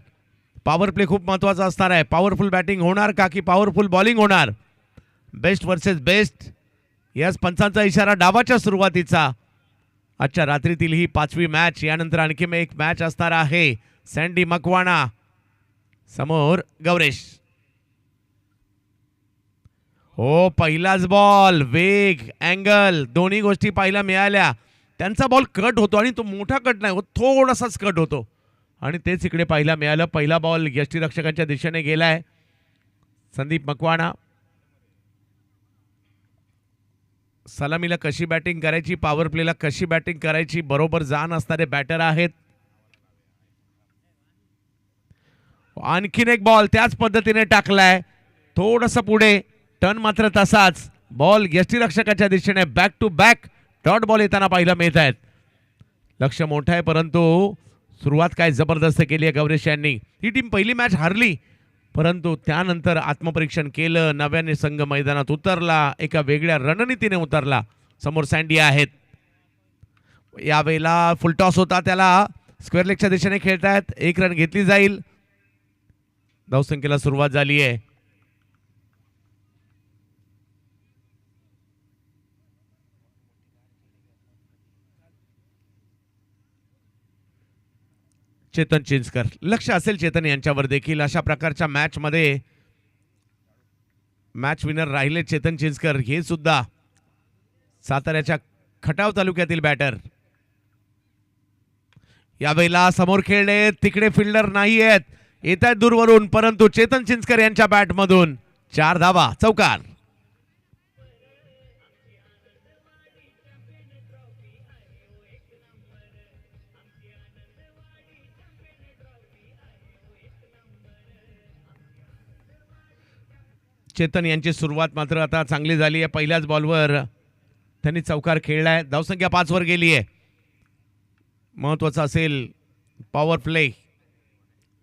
पॉवर प्ले खूप महत्त्वाचा असणार आहे. पॉवरफुल बॅटिंग होणार का की पॉवरफुल बॉलिंग होणार. बेस्ट वर्सेस बेस्ट याच पंचांचा इशारा डावाच्या सुरुवातीचा. आजच्या रात्रीतील ही 5वी मॅच. यानंतर आणखी एक मॅच असणार आहे. सँडी मकवाना समोर गौरेश. हो, पहिलाच बॉल वेग अँगल दोन्ही गोष्टी पाहायला मिळाल्या. त्यांचा बॉल कट होतो आणि तो मोठा कट नाही होत, थोडासाच कट होतो आणि तेच इकडे पाहायला मिळालं. पहिला बॉल यष्टीरक्षकांच्या दिशेने गेलाय. संदीप मकवाना सलामीला कशी बॅटिंग करायची, पॉवर प्लेला कशी बॅटिंग करायची बरोबर जाण असणारे बॅटर आहेत. आणखीन एक बॉल त्याच पद्धतीने टाकलाय. थोडंसं पुढे टर्न मात्र तसाच. बॉल यष्टीरक्षकाच्या दिशेने back to back dot ball येताना पाहायला मिळत आहेत. लक्ष मोठं आहे परंतु सुरुवात काय जबरदस्त केली आहे गौरेश यांनी. ही टीम पहिली मॅच हारली परंतु त्यानंतर आत्मपरीक्षण केलं. नव्याने संघ मैदानात उतरला. एका वेगळ्या रणनीतीने उतरला. समोर सँडी आहेत. यावेळेला फुलटॉस होता, त्याला स्क्वेअर लेगच्या दिशेने खेळतायत. 1 रन घेतली जाईल. धावसंख्येला सुरुवात झाली आहे. चेतन चिंचकर लक्ष असेल चेतन यांच्यावर देखील. अशा प्रकारच्या मॅचमध्ये मॅच विनर राहिले चेतन चिंचकर. हे सुद्धा साताऱ्याच्या खटाव तालुक्यातील बॅटर. यावेळेला समोर खेळले, तिकडे फिल्डर नाही आहेत, येत आहेत दूरवरून, परंतु चेतन चिंचकर यांच्या बॅटमधून 4 धावा, चौकार. चेतन यांची सुरुवात मात्र आता चांगली झाली आहे. पहिल्याच बॉलवर त्यांनी चौकार खेळलाय. धावसंख्या 5 वर गेली आहे. महत्वाचं असेल पॉवर प्ले.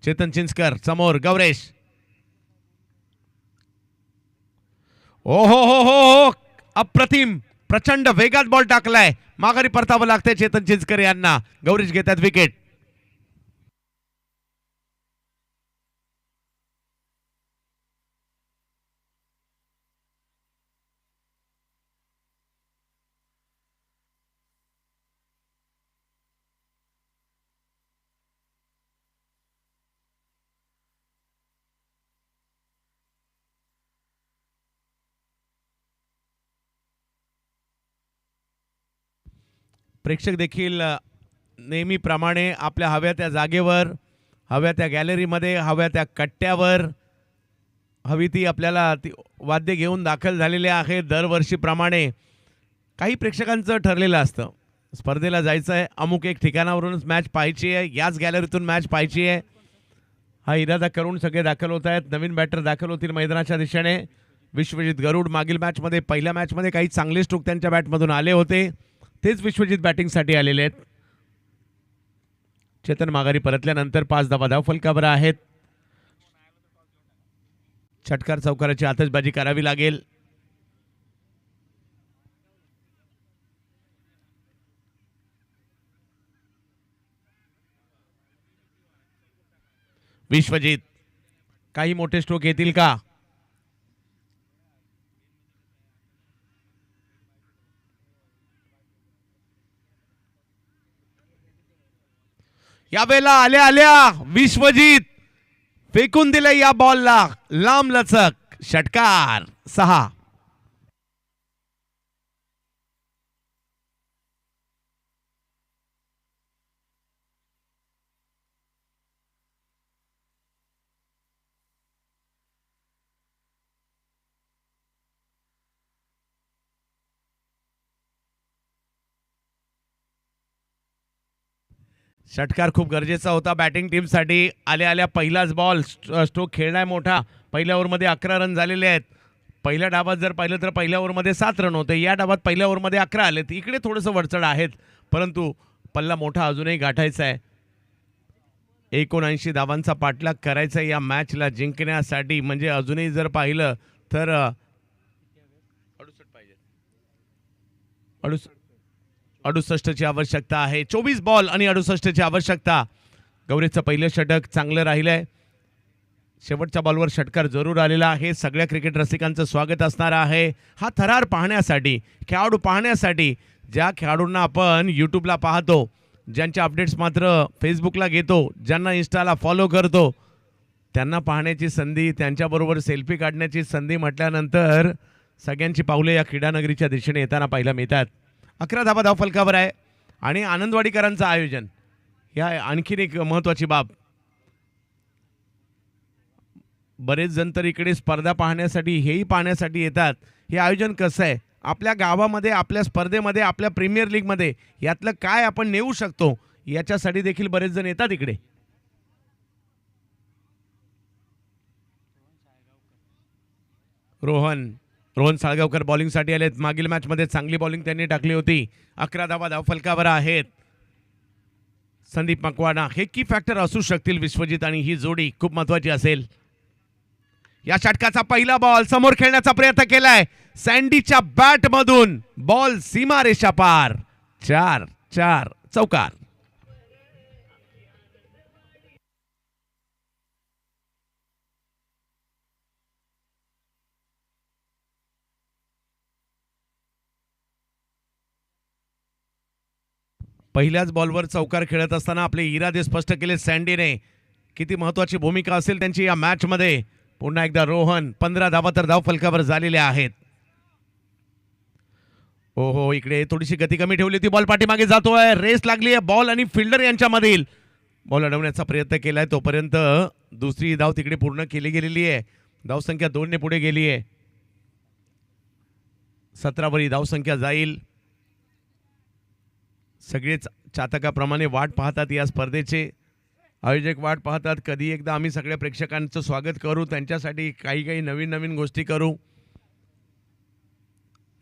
चेतन चिंचकर समोर गौरेश. ओ हो हो हो हो, अप्रतिम प्रचंड वेगात बॉल टाकलाय. माघारी परतावं लागतंय चेतन चिंचकर यांना. गौरेश घेतात विकेट. प्रेक्षक देखील नेहमीप्रमाणे आपल्या हव्या त्या जागेवर हव्या त्या गॅलरीमध्ये, हव्या त्या कट्ट्यावर, हवी ती आपल्याला ती वाद्य घेऊन दाखल झालेले आहे. दरवर्षीप्रमाणे काही प्रेक्षकांचं ठरलेलं असतं, स्पर्धेला जायचं आहे, अमुक एक ठिकाणावरूनच मॅच पाहायची आहे, याच गॅलरीतून मॅच पाहायची आहे, हा इरादा करून सगळे दाखल होत आहेत. नवीन बॅटर दाखल होतील मैदानाच्या दिशेने. विश्वजित गरुड मागील मॅचमध्ये, पहिल्या मॅचमध्ये काही चांगले स्ट्रोक त्यांच्या बॅटमधून आले होते, तेच विश्वजित बॅटिंगसाठी आलेले आहेत. चेतन माघारी परतल्यानंतर 5 धावा फलकावर आहेत. षटकार चौकाराची आतषबाजी करावी लागेल. विश्वजित काही मोठे स्ट्रोक येतील का? यावेळेला आल्या आल्या विश्वजित फेकून दिले या बॉलला लांब लचक. षटकार 6. षटकार खूप गरजेचा होता बॅटिंग टीमसाठी. आल्या आल्या पहिलाच बॉल, स्ट्रोक खेळलाय मोठा. पहिल्या ओव्हरमध्ये 11 रन झालेले आहेत. पहिल्या डावात जर पाहिलं तर पहिल्या ओव्हरमध्ये 7 रन होते, या डावात पहिल्या ओव्हरमध्ये 11 आलेत. इकडे थोडंसं वरचढ आहेत, परंतु पल्ला मोठा अजूनही गाठायचा आहे. 79 धावांचा पाठलाग करायचा या मॅचला जिंकण्यासाठी. म्हणजे अजूनही जर पाहिलं तर 68ची आवश्यकता आहे. 24 बॉल आणि 68ची आवश्यकता. गौरीचं पहिलं षटक चांगलं राहिलंय. शेवटच्या बॉलवर षटकार जरूर आलेला आहे. सगळ्या क्रिकेट रसिकांचं स्वागत असणार आहे. हा थरार पाहण्यासाठी, खेळाडू पाहण्यासाठी, ज्या खेळाडूंना आपण यूट्यूबला पाहतो, ज्यांच्या अपडेट्स मात्र फेसबुकला घेतो, ज्यांना इन्स्टाला फॉलो करतो, त्यांना पाहण्याची संधी, त्यांच्याबरोबर सेल्फी काढण्याची संधी म्हटल्यानंतर सगळ्यांची पावले या क्रीडानगरीच्या दिशेने येताना पाहायला मिळतात. 11 धावा धावफलकावर आहे आणि आनंदवाडीकरांचं आयोजन, या आणखीन एक महत्त्वाची बाब. बरेच जण तर इकडे स्पर्धा पाहण्यासाठी, हेही पाहण्यासाठी येतात. हे आयोजन कसं आहे, आपल्या गावामध्ये, आपल्या स्पर्धेमध्ये, आपल्या प्रीमियर लीगमध्ये यातलं काय आपण नेऊ शकतो, याच्यासाठी देखील बरेच जण येतात इकडे. रोहन साळगावकर बॉलिंगसाठी आलेत. मागील मॅचमध्ये चांगली बॉलिंग त्यांनी टाकली होती. 11 धावा धावफलकावर आहेत. संदीप मकवाना हे की फॅक्टर असू शकतील विश्वजित, आणि ही जोडी खूप महत्वाची असेल. या षटकाचा पहिला बॉल समोर खेळण्याचा प्रयत्न केलाय सँडीच्या बॅट मधून. बॉल सीमारेषा पार. 4 चौकार. पहिल्याच बॉलवर चौकार खेळत असताना आपले इरादे स्पष्ट केले सँडीने. किती महत्वाची भूमिका असेल त्यांची या मॅचमध्ये. पुन्हा एकदा रोहन. 15 धावा तर धावफलकावर झालेल्या आहेत. हो, इकडे थोडीशी गती कमी ठेवली होती. बॉल पाठीमागे जातोय, रेस लागली आहे बॉल आणि फिल्डर यांच्यामधील. बॉल अडवण्याचा प्रयत्न केलाय, तोपर्यंत दुसरी धाव तिकडे पूर्ण केली गेलेली आहे. धावसंख्या 2 ने पुढे गेली आहे. 17 वरी धावसंख्या जाईल. सगळेच चातकाप्रमाणे वाट पाहतात या स्पर्धेचे. आयोजक वाट पाहतात, कधी एकदा आम्ही सगळ्या प्रेक्षकांचं स्वागत करू, त्यांच्यासाठी काही नवीन गोष्टी करू.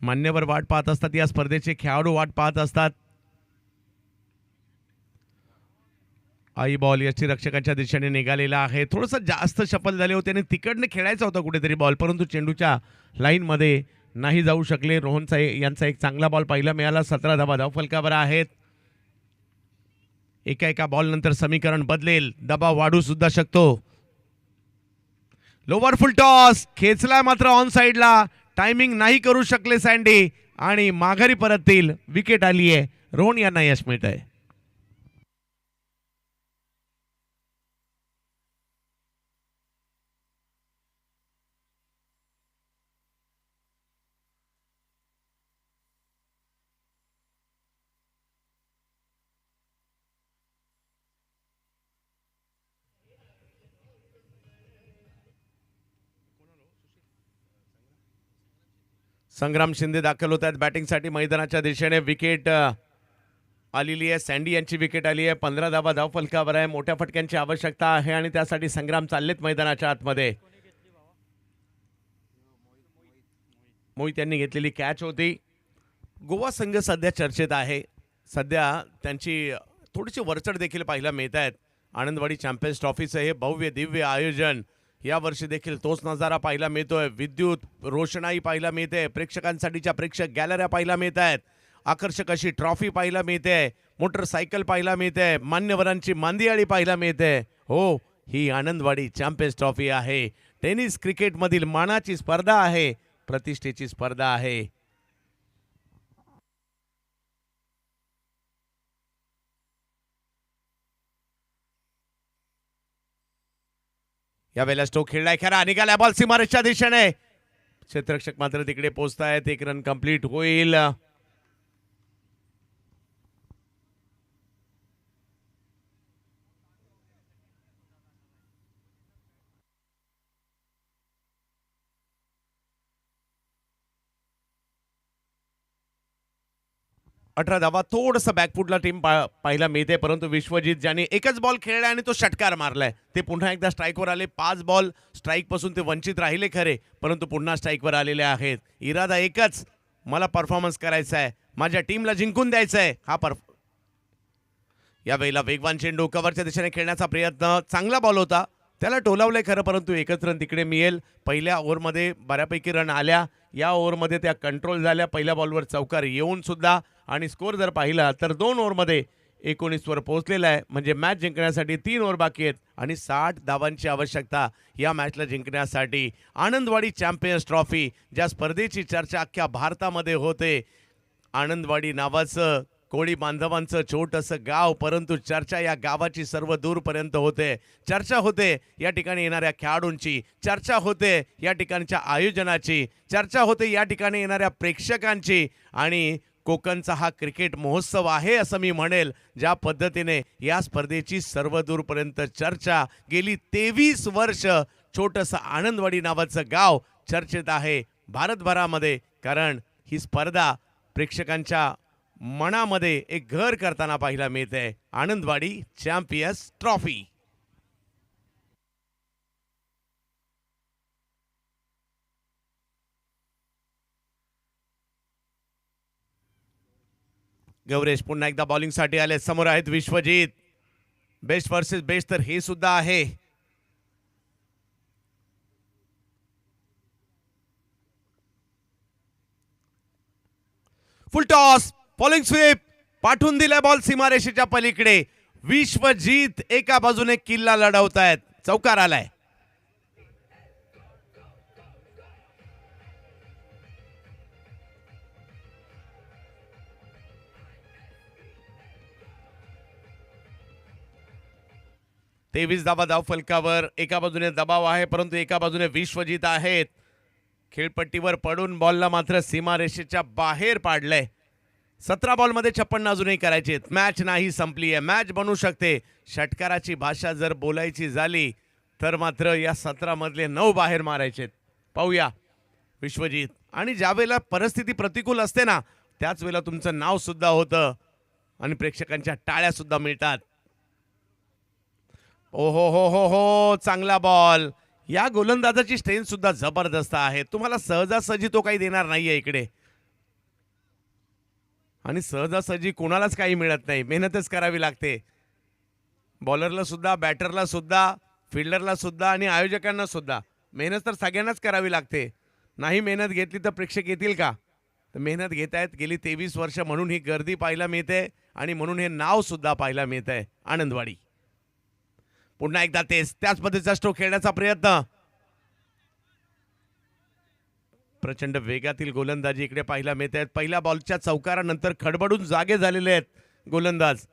मान्यवर वाट पाहत असतात या स्पर्धेचे, खेळाडू वाट पाहत असतात. आई बॉल यष्टी रक्षकांच्या दिशेने निघालेला आहे. थोडंसं जास्त शफल झाले होते आणि तिकडनं खेळायचा होता कुठेतरी बॉल, परंतु चेंडूच्या लाईनमध्ये नाही जाऊ शकले. रोहनचा यांचा एक चांगला बॉल पाहायला मिळाला. 17 धावा धावफलकावर आहेत. एका बॉल नंतर समीकरण बदलेल, दबाव वाढू सुद्धा शकतो. लोवर फुल टॉस खेचलाय मात्र ऑन साइडला. टायमिंग नाही करू शकले सँडी आणि माघारी परततील. विकेट आली आहे. रोहन यांना यश मिळत आहे. संग्राम शिंदे दाखल होत आहेत बॅटिंगसाठी मैदानाच्या दिशेने. विकेट आलेली आहे, सँडी यांची विकेट आली आहे. 15 धावा धावफलकावर आहे. मोठ्या फटक्यांची आवश्यकता आहे आणि त्यासाठी संग्राम चाललेत मैदानाच्या आतमध्ये. मोहित यांनी घेतलेली कॅच होती. गोवा संघ सध्या चर्चेत आहे. सध्या त्यांची थोडीशी वरचढ देखील पाहायला मिळत आहेत. आनंदवाडी चॅम्पियन्स ट्रॉफीचं हे भव्य दिव्य आयोजन यावर्षी देखील तोच नजारा पाहायला मिळतोय. विद्युत रोषणाई पाहायला मिळते, प्रेक्षकांसाठीच्या प्रेक्षक गॅलऱ्या पाहायला मिळत आहेत, आकर्षक अशी ट्रॉफी पाहायला मिळते, मोटरसायकल पाहायला मिळते, मान्यवरांची मांदियाळी पाहायला मिळते. हो, ही आनंदवाडी चॅम्पियन्स ट्रॉफी आहे. टेनिस क्रिकेटमधील मानाची स्पर्धा आहे, प्रतिष्ठेची स्पर्धा आहे. यावेळेला स्टोक खेळलाय खरा, निघाला बॉल सीमारेषच्या दिशेने. क्षेत्ररक्षक मात्र तिकडे पोहोचतायत. एक रन कंप्लीट होईल. अठरा धावा. थोडंसं बॅकफुटला टीम पाहायला मिळते, परंतु विश्वजित ज्यांनी एकच बॉल खेळलाय आणि तो षटकार मारलाय, ते पुन्हा एकदा स्ट्राईकवर आले. 5 बॉल स्ट्राईक पासून ते वंचित राहिले खरे, परंतु पुन्हा स्ट्राईकवर आलेले आहेत. इरादा एकच, मला परफॉर्मन्स करायचा आहे, माझ्या टीमला जिंकून द्यायचं आहे. यावेळेला वेगवान चेंडू कव्हरच्या दिशेने खेळण्याचा प्रयत्न. चांगला बॉल होता, त्याला टोलावलंय खरं, परंतु एकच रन तिकडे मिळेल. पहिल्या ओव्हरमध्ये बऱ्यापैकी रन आल्या, या ओव्हरमध्ये त्या कंट्रोल झाल्या. पहिल्या बॉलवर चौकार येऊन सुद्धा आणि स्कोर जर पाहिला तर 2 ओव्हरमध्ये 19 वर पोहोचलेला आहे. म्हणजे मॅच जिंकण्यासाठी 3 ओव्हर बाकी आहेत आणि 60 धावांची आवश्यकता या मॅचला जिंकण्यासाठी. आनंदवाडी चॅम्पियन्स ट्रॉफी, ज्या स्पर्धेची चर्चा अख्ख्या भारतामध्ये होते. आनंदवाडी नावाचं कोळी बांधवांचं छोटंसं गाव, परंतु चर्चा या गावाची सर्व दूरपर्यंत होते. चर्चा होते या ठिकाणी येणाऱ्या खेळाडूंची, चर्चा होते या ठिकाणच्या आयोजनाची, चर्चा होते या ठिकाणी येणाऱ्या प्रेक्षकांची. आणि कोकणचा हा क्रिकेट महोत्सव आहे असं मी म्हणेल. ज्या पद्धतीने या स्पर्धेची सर्व दूरपर्यंत चर्चा, गेली 23 वर्ष छोटंसं आनंदवाडी नावाचं गाव चर्चेत आहे भारतभरामध्ये, कारण ही स्पर्धा प्रेक्षकांच्या मनामध्ये एक घर करताना पाहायला मिळते. Anandwadi champions trophy. गौरेश पुन्हा एकदा बॉलिंगसाठी आले. समोर आहेत विश्वजित. बेस्ट वर्सेस बेस्ट तर हे सुद्धा आहे. फुल टॉस, बॉलिंग स्वीप, पाठवून दिलाय बॉल सीमारेषेच्या पलीकडे. विश्वजित एका बाजूने किल्ला लढवतायत. चौकार आलाय. तेवीस धावा धाव फलकावर. एका बाजूने दबाव आहे, परंतु एका बाजूने विश्वजित आहेत. खेळपट्टीवर पडून बॉलला मात्र सीमारेषेच्या बाहेर पाडलंय. 17 बॉलमध्ये 56 अजूनही करायचे. मॅच नाही संपली आहे, मॅच बनू शकते. षटकाराची भाषा जर बोलायची झाली तर मात्र या 17 मधले 9 बाहेर मारायचे. पाहूया विश्वजित. आणि ज्यावेळेला परिस्थिती प्रतिकूल असते ना, त्याच वेळेला तुमचं नाव सुद्धा होतं आणि प्रेक्षकांच्या टाळ्या सुद्धा मिळतात. ओ हो हो हो हो, चांगला बॉल. या गोलंदाजाची स्ट्रेंथ सुद्धा जबरदस्त आहे. तुम्हाला सहजासहजी तो काही देणार नाहीये इकडे, आणि सहजासहजी कोणालाच काही मिळत नाही. मेहनतच करावी लागते. बॉलरला सुद्धा, बॅटरला सुद्धा, फिल्डरला सुद्धा आणि आयोजकांना सुद्धा. मेहनत तर सगळ्यांनाच करावी लागते. नाही मेहनत घेतली तर प्रेक्षक येतील का? तर मेहनत घेत आहेत. गेली 23 वर्ष म्हणून ही गर्दी पाहायला मिळते आणि म्हणून हे नाव सुद्धा पाहायला मिळत आहे आनंदवाडी. पुन्हा एकदा त्याच पद्धतीचा स्ट्रोक खेळण्याचा प्रयत्न. प्रचंड वेगातील गोलंदाजी इकडे पाहायला मिळत आहेत. पहिल्या बॉलच्या चौकारानंतर खडबडून जागे झालेले आहेत गोलंदाज.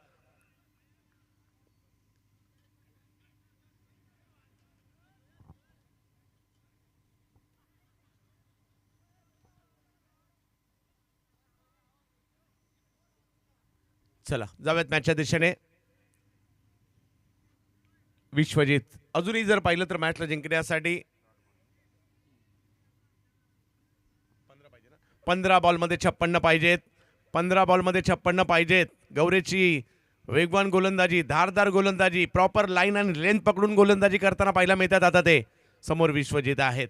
चला जाऊयात मॅचच्या दिशेने. विश्वजित अजूनही जर पाहिलं तर मॅचला जिंकण्यासाठी 15 बॉलमध्ये 56 पाहिजेत. 15 बॉलमध्ये 56 पाहिजेत. गौरेची वेगवान गोलंदाजी, धारदार गोलंदाजी, प्रॉपर लाईन आणि लेंथ पकडून गोलंदाजी करताना पाहायला मिळतात. आता ते समोर विश्वजित आहेत.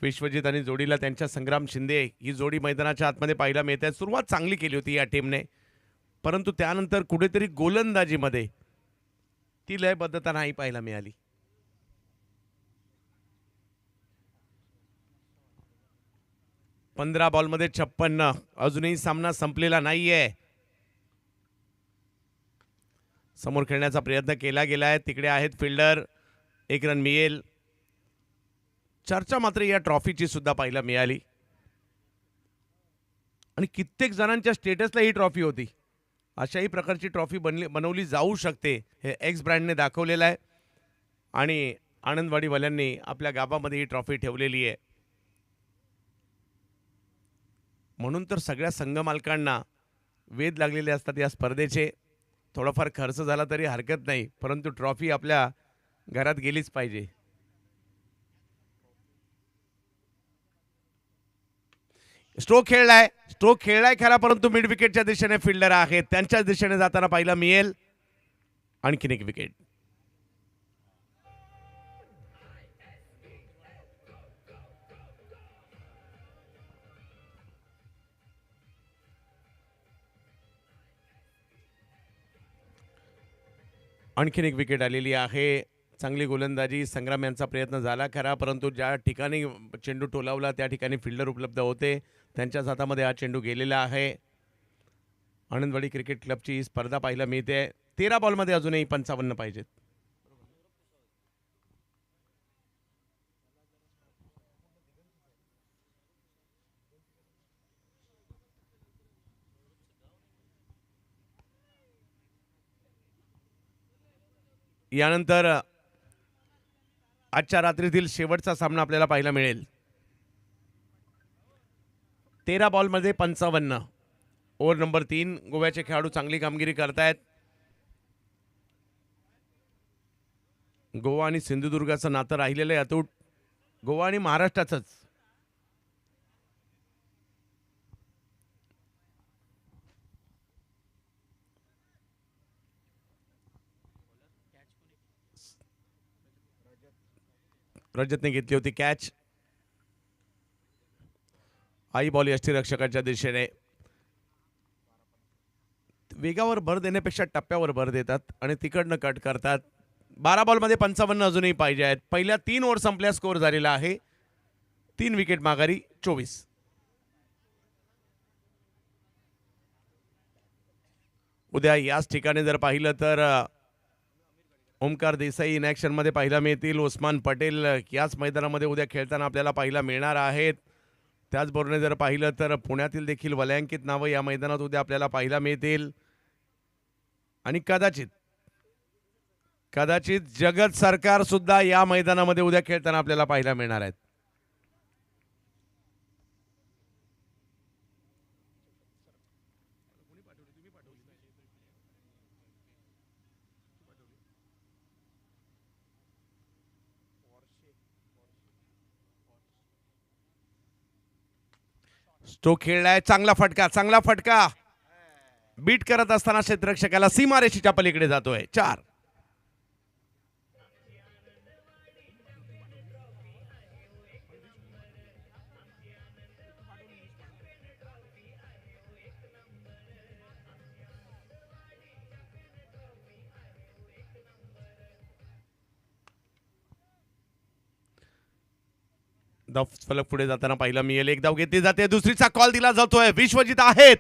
विश्वजित आणि जोडीला त्यांच्या संग्राम शिंदे ही जोडी मैदानाच्या आतमध्ये पाहायला मिळते. सुरुवात चांगली केली होती या टीमने, परंतु त्यानंतर कुठेतरी गोलंदाजीमध्ये ती लयबद्धता नाही पाहायला मिळाली. पंधरा बॉलमध्ये 56. अजूनही सामना संपलेला नाहीये. समोर खेळण्याचा प्रयत्न केला गेलाय. तिकडे आहेत फिल्डर. 1 रन मिळेल. चर्चा मात्र या ट्रॉफीची सुद्धा पाहायला मिळाली आणि कित्येक जणांच्या स्टेटसला ही ट्रॉफी होती. अशाही प्रकारची ट्रॉफी बनवली जाऊ शकते हे एक्स ब्रँडने दाखवलेलं आहे आणि आनंदवाडीवाल्यांनी आपल्या गाभामध्ये ही ट्रॉफी ठेवलेली आहे. म्हणून तर सगळ्या संघ मालकांना वेध लागलेले असतात या स्पर्धेचे. थोडाफार खर्च झाला तरी हरकत नाही, परंतु ट्रॉफी आपल्या घरात गेलीच पाहिजे. स्ट्रोक खेळलाय खरा, परंतु मिड विकेटच्या दिशेने फिल्डर आहेत. त्यांच्याच दिशेने जाताना पाहायला मिळेल. आणखीन एक विकेट. आणखीन एक विकेट आलेली आहे. चांगली गोलंदाजी. संग्राम यांचा प्रयत्न झाला खरा, परंतु ज्या ठिकाणी चेंडू टोलावला त्या ठिकाणी फिल्डर उपलब्ध होते. त्यांच्याच हातामध्ये हा चेंडू गेलेला आहे. आनंदवाडी क्रिकेट क्लबची ही स्पर्धा पाहायला मिळते. 13 बॉलमध्ये अजूनही 55 पाहिजेत. यानंतर आजच्या रात्रीतील शेवटचा सामना आपल्याला पाहायला मिळेल. 13 बॉलमध्ये 55. Over number 3. गोव्याचे खेळाडू चांगली कामगिरी करतायत. गोवा आणि सिंधुदुर्गाचं नातं राहिलेलं आहे अतूट. गोवा आणि महाराष्ट्राचंच. रजतने घेतली होती कॅच. आई बॉल यष्टीरक्षकाच्या दिशेने. वेगावर भर देण्यापेक्षा टप्प्यावर भर देतात आणि तिकडनं कट करतात. 12 बॉलमध्ये 55 अजूनही पाहिजे आहेत. पहिल्या 3 ओव्हर संपल्या स्कोअर झालेला आहे 3 विकेट माघारी 24. उद्या याच ठिकाणी जर पाहिलं तर ओमकार देसाई इन ॲक्शनमध्ये पाहायला मिळतील. उस्मान पटेल याच मैदानामध्ये उद्या खेळताना आपल्याला पाहायला मिळणार आहेत. त्याचबरोबर जर पाहिलं तर पुण्यातील देखील वलयांकित नावं या मैदानात उद्या आपल्याला पाहायला मिळतील. आणि कदाचित जगत सरकार सुद्धा या मैदानामध्ये उद्या खेळताना आपल्याला पाहायला मिळणार आहेत. स्ट्रोक खेळलाय. चांगला फटका बीट करत असताना क्षेत्ररक्षकाला सीमारेषेच्या पलीकडे जातोय. 4. फलक पुढे जाताना पाहायला मिळेल. एक धाव घेतली जाते. दुसरीचा कॉल दिला जातोय. विश्वजित आहेत.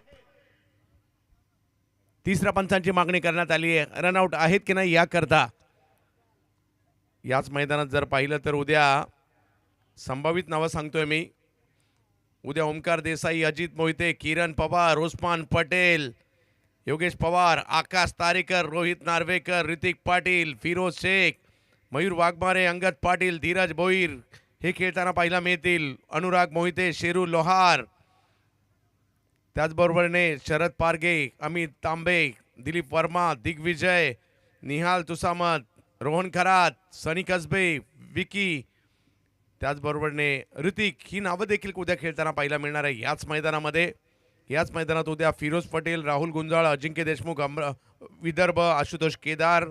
तिसऱ्या पंचांची मागणी करण्यात आली आहे. रनआउट आहेत की नाही याकरता. याच मैदानात जर पाहिलं तर उद्या संभावित नावं सांगतोय मी. उद्या ओमकार देसाई, अजित मोहिते, किरण पवार, उस्मान पटेल, योगेश पवार, आकाश तारेकर, रोहित नार्वेकर, ऋतिक पाटील, फिरोज शेख, मयूर वाघमारे, अंगद पाटील, धीरज भोईर हे खेळताना पाहायला मिळतील. अनुराग मोहिते, शेरू लोहार, त्याचबरोबरने शरद पारगे, अमित तांबे, दिलीप वर्मा, दिग्विजय, निहाल तुसामत, रोहन खरात, सनी कसबे, विकी, त्याचबरोबरने ऋतिक ही नावं देखील उद्या खेळताना पाहायला मिळणार आहे याच मैदानामध्ये. याच मैदानात उद्या फिरोज पटेल, राहुल गुंजाळ, अजिंक्य देशमुख, विदर्भ, आशुतोष केदार,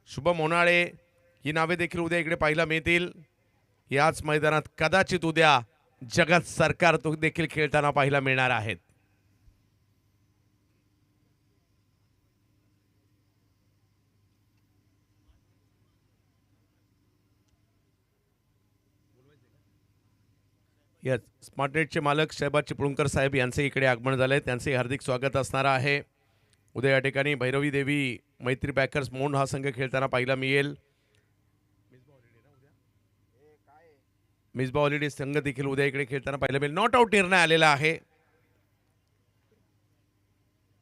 शुभम होनाळे ही नावे देखील उद्या इकडे पाहायला मिळतील. याच मैदानात कदाचित उद्या जगत सरकार तो देखील खेळताना पाहायला मिळणार आहेत. या स्मार्ट नेटचे मालक शहबाज चिपळूणकर साहेब यांचे इकडे आगमन झाले. त्यांचे हार्दिक स्वागत असणार आहे. उद्या या ठिकाणी भैरवी देवी मैत्री पॅकर्स मोंड हा संघ खेळताना पाहायला मिळेल. मिसबा हॉलिडे संघ देखील उद्या इकडे खेळताना पाहायला मिळेल. नॉट आउट निर्णय आलेला आहे.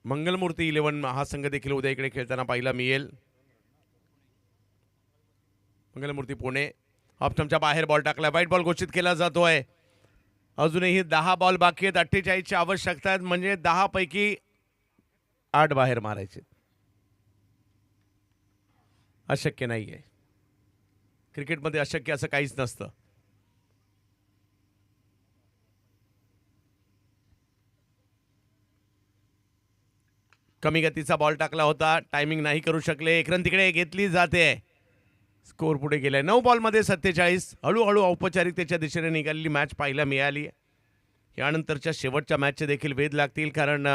मंगलमूर्ती 11 हा संघ देखील उद्या इकडे खेळताना पाहायला मिळेल. मंगलमूर्ती पुणे ऑप्शनच्या बाहेर बॉल टाकला. व्हाईट बॉल घोषित केला जातोय. अजूनही 10 बॉल बाकी आहेत. 48ची आवश्यकता आहे, म्हणजे 10 पैकी 8 बाहेर मारायचे. अशक्य नाहीये. क्रिकेटमध्ये अशक्य असं काहीच नसतं. कमी गतीचा बॉल टाकला होता, टायमिंग नाही करू शकले. एक रन तिकडे घेतली जाते. स्कोर पुढे गेलाय 9 बॉलमध्ये 47. हळूहळू औपचारिकतेच्या दिशेने निघालेली मॅच पाहायला मिळाली. यानंतरच्या शेवटच्या मॅचचे देखील वेध लागतील, कारण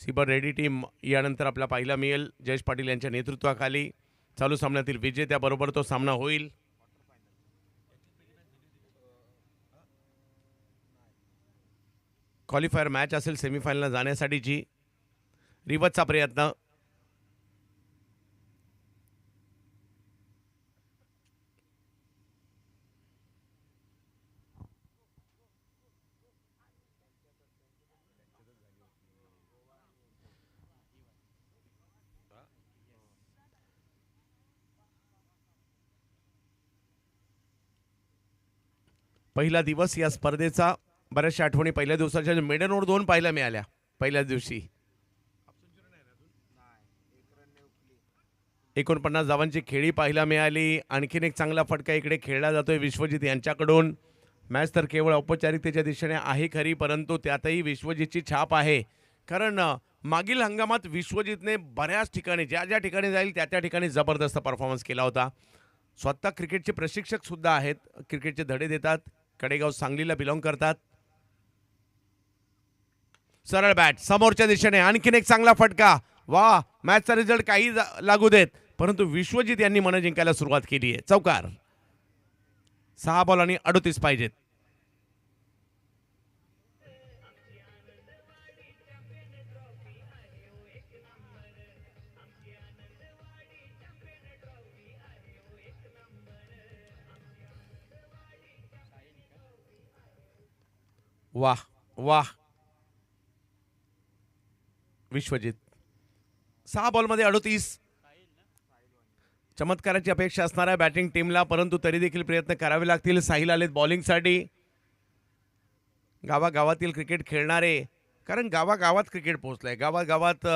सिबर रेडी टीम यानंतर आपल्याला पाहायला मिळेल. जयेश पाटील यांच्या नेतृत्वाखाली चालू सामन्यातील विजेत्याबरोबर तो सामना होईल. क्वालिफायर मॅच असेल सेमीफायनलला जाण्यासाठीची. रिवतचा प्रयत्न. पहिला दिवस या स्पर्धेचा. बऱ्याचशा आठवणी पहिल्या दिवसाच्या मेडन ओव्हर 2 पाहायला मिळाल्या पहिल्याच दिवशी. 49 धावांची खेळी पाहायला मिळाली. आणखीन एक चांगला फटका इकडे खेळला जातोय विश्वजित यांच्याकडून. मॅच तर केवळ औपचारिकतेच्या दिशेने आहे खरी, परंतु त्यातही विश्वजितची छाप आहे. कारण मागील हंगामात विश्वजितने बऱ्याच ठिकाणी ज्या ज्या ठिकाणी जाईल त्या त्या ठिकाणी जबरदस्त परफॉर्मन्स केला होता. स्वतः क्रिकेटचे प्रशिक्षक सुद्धा आहेत, क्रिकेटचे धडे देतात. कडेगाव सांगलीला बिलॉंग करतात. सरळ बॅट समोरच्या दिशेने. आणखीन एक चांगला फटका. वा, मॅचचा रिझल्ट काही लागू देत, परंतु विश्वजित यांनी मन जिंकायला सुरुवात केली आहे. चौकार. 6 बॉल आणि 38 पाहिजेत. वाह वाह. विश्वजित 6 बॉलमध्ये 38. चमत्काराची अपेक्षा असणाऱ्या बॅटिंग टीमला, परंतु तरी देखील प्रयत्न करावे लागतील. साहिल आलेत बॉलिंगसाठी. गावागावातील क्रिकेट खेळणारे, कारण गावागावात क्रिकेट पोहोचलंय. गावागावात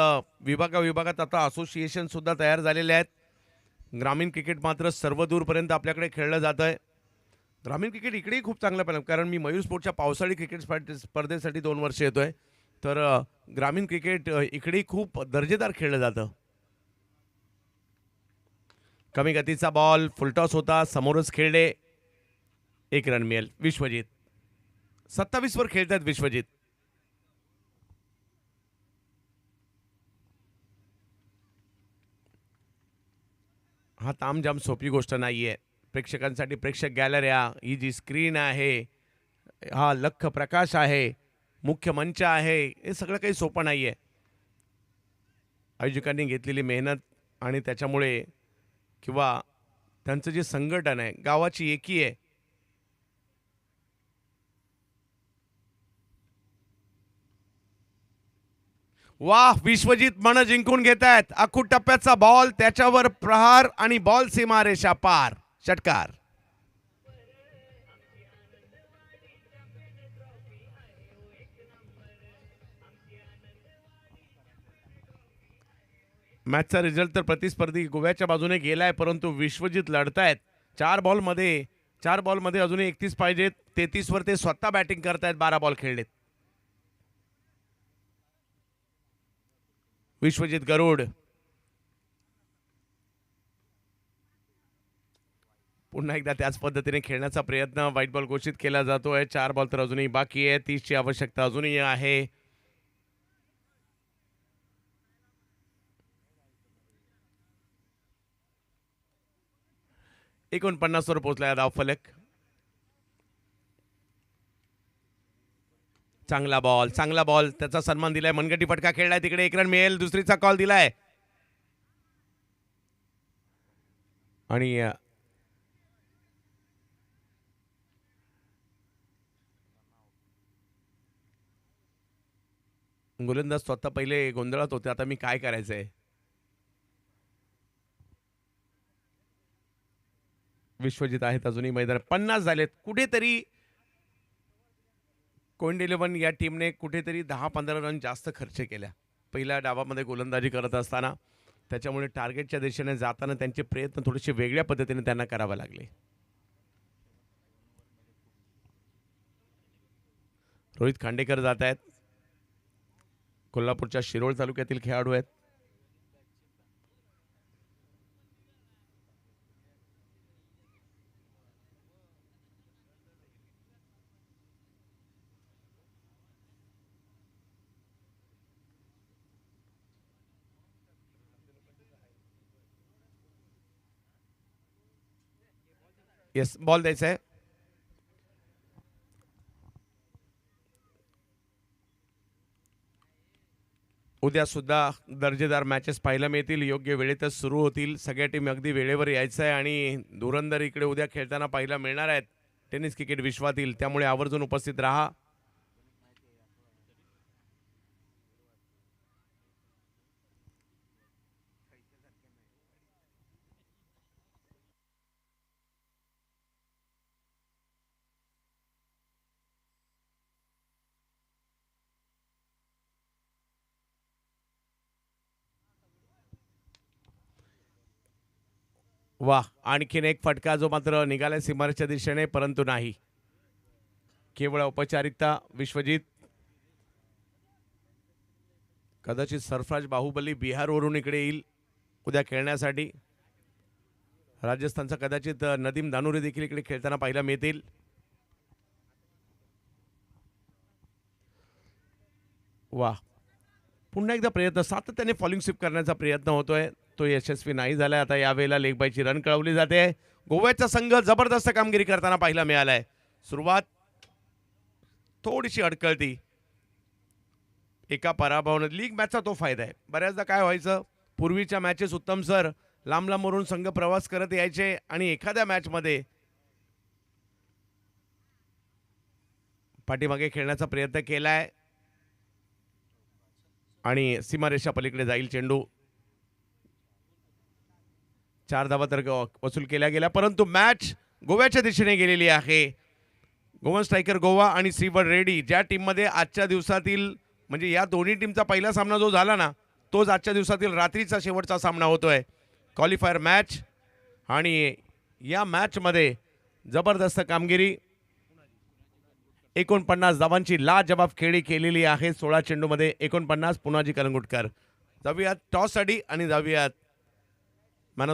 विभागात आता असोसिएशन सुद्धा तयार झालेले आहेत. ग्रामीण क्रिकेट मात्र सर्व दूरपर्यंत आपल्याकडे खेळलं जात आहे. ग्रामीण क्रिकेट इकडेही खूप चांगलं पाहिलं, कारण मी मयूर स्पोर्टच्या पावसाळी क्रिकेट स्पर्धेसाठी 2 वर्ष येतोय. तर ग्रामीण क्रिकेट इकडेही खूप दर्जेदार खेळलं जातं. कमी गतीचा बॉल फुलटॉस होता, समोरच खेळले. 1 रन मिळेल. विश्वजित 27 वर खेळतात. विश्वजित हा तामझाम सोपी गोष्ट नाहीये. प्रेक्षकांसाठी प्रेक्षक गॅलऱ्या, ही जी स्क्रीन आहे, हा लख प्रकाश आहे, मुख्य मंच आहे, हे सगळं काही सोपं नाहीये. आयोजकांनी घेतलेली मेहनत आणि त्याच्यामुळे किंवा त्यांचं जे संघटन आहे, गावाची एकी आहे. वाह, विश्वजित मन जिंकून घेत आहेत. अखूट टप्प्याचा बॉल, त्याच्यावर प्रहार आणि बॉल सीमारेषा पार. षटकार. मॅचचा रिझल्ट तर प्रतिस्पर्धी गोव्याच्या बाजूने गेलाय, परंतु विश्वजित लढतायत. 4 बॉलमध्ये अजूनही 31 पाहिजेत. 33 वर ते स्वतः बॅटिंग करतायत. 12 बॉल खेळलेत. विश्वजित गरुड पुन्हा एकदा त्याच पद्धतीने खेळण्याचा प्रयत्न. व्हाईट बॉल घोषित केला जातोय. 4 बॉल तर अजूनही बाकी आहे. 30 ची आवश्यकता अजूनही आहे. एकूण 50 वर पोहोचलाय धावफलक. चांगला बॉल त्याचा सन्मान दिलाय. मनगटी फटका खेळलाय. तिकडे 1 रन मिळेल. दुसरीचा कॉल दिलाय आणि गोलंदाज स्वतः पहिले गोंधळात होते. आता मी काय करायचंय. विश्वजित आहेत अजूनही मैदानात. 50 झालेत. कुठेतरी कोइंड 11 या टीमने कुठेतरी 10-15 रन जास्त खर्च केल्या पहिल्या डावामध्ये गोलंदाजी करत असताना. त्याच्यामुळे टार्गेटच्या दिशेने जाताना त्यांचे प्रयत्न थोडेसे वेगळ्या पद्धतीने त्यांना करावे लागले. रोहित खांडेकर जात आहेत. कोल्हापूरच्या शिरोळ तालुक्यातील खेळाडू आहेत. येस, बॉल द्यायचा आहे. उद्या सुद्धा दर्जेदार मॅचेस पाहायला मिळतील. योग्य वेळेतच सुरू होतील. सगळ्या टीम अगदी वेळेवर यायचं आहे आणि धुरंधर इकडे उद्या खेळताना पाहायला मिळणार आहेत टेनिस क्रिकेट विश्वातील. त्यामुळे आवर्जून उपस्थित राहा. वाह, आणखीन एक फटका जो मात्र निघालाय सीमारेषच्या दिशेने, परंतु नाही, केवळ औपचारिकता. विश्वजित कदाचित सरफराज बाहुबली बिहारवरून इकडे येईल उद्या खेळण्यासाठी. राजस्थानचा कदाचित नदीम दानुरे देखील इकडे खेळताना पाहायला मिळतील. वाह, पुन्हा एकदा प्रयत्न. सातत्याने फॉलिंग स्वीप करण्याचा प्रयत्न होतोय. तो यशस्वी नाही झालाय. आता यावेळेला लेगबायची रन कळवली जाते. गोव्याचा संघ जबरदस्त कामगिरी करताना पाहायला मिळालाय. सुरुवात थोडीशी अडकळती. एका पराभवाने लीग मॅचचा तो फायदा आहे. बऱ्याचदा काय व्हायचं, पूर्वीच्या मॅचेस उत्तम सर लांब लांबवरून संघ प्रवास करत यायचे आणि एखाद्या मॅचमध्ये पाठीमागे खेळण्याचा प्रयत्न केलाय आणि सीमारेषा पलीकडे जाईल चेंडू. 4 धावा तर वसूल केल्या गेल्या, परंतु मॅच गोव्याच्या दिशेने गेलेली आहे. गोवन स्ट्रायकर गोवा आणि श्रीवर रेड्डी ज्या टीममध्ये आजच्या दिवसातील म्हणजे या दोन्ही टीमचा पहिला सामना जो झाला ना, तोच आजच्या दिवसातील रात्रीचा शेवटचा सामना होतोय. क्वालिफायर मॅच आणि या मॅचमध्ये जबरदस्त कामगिरी. 49 धावांची लाजबाब खेळी केलेली आहे. 16 चेंडूमध्ये 49. पुनाजी करंगुटकर. जाऊयात टॉससाठी आणि जाऊयात मॅन ऑफ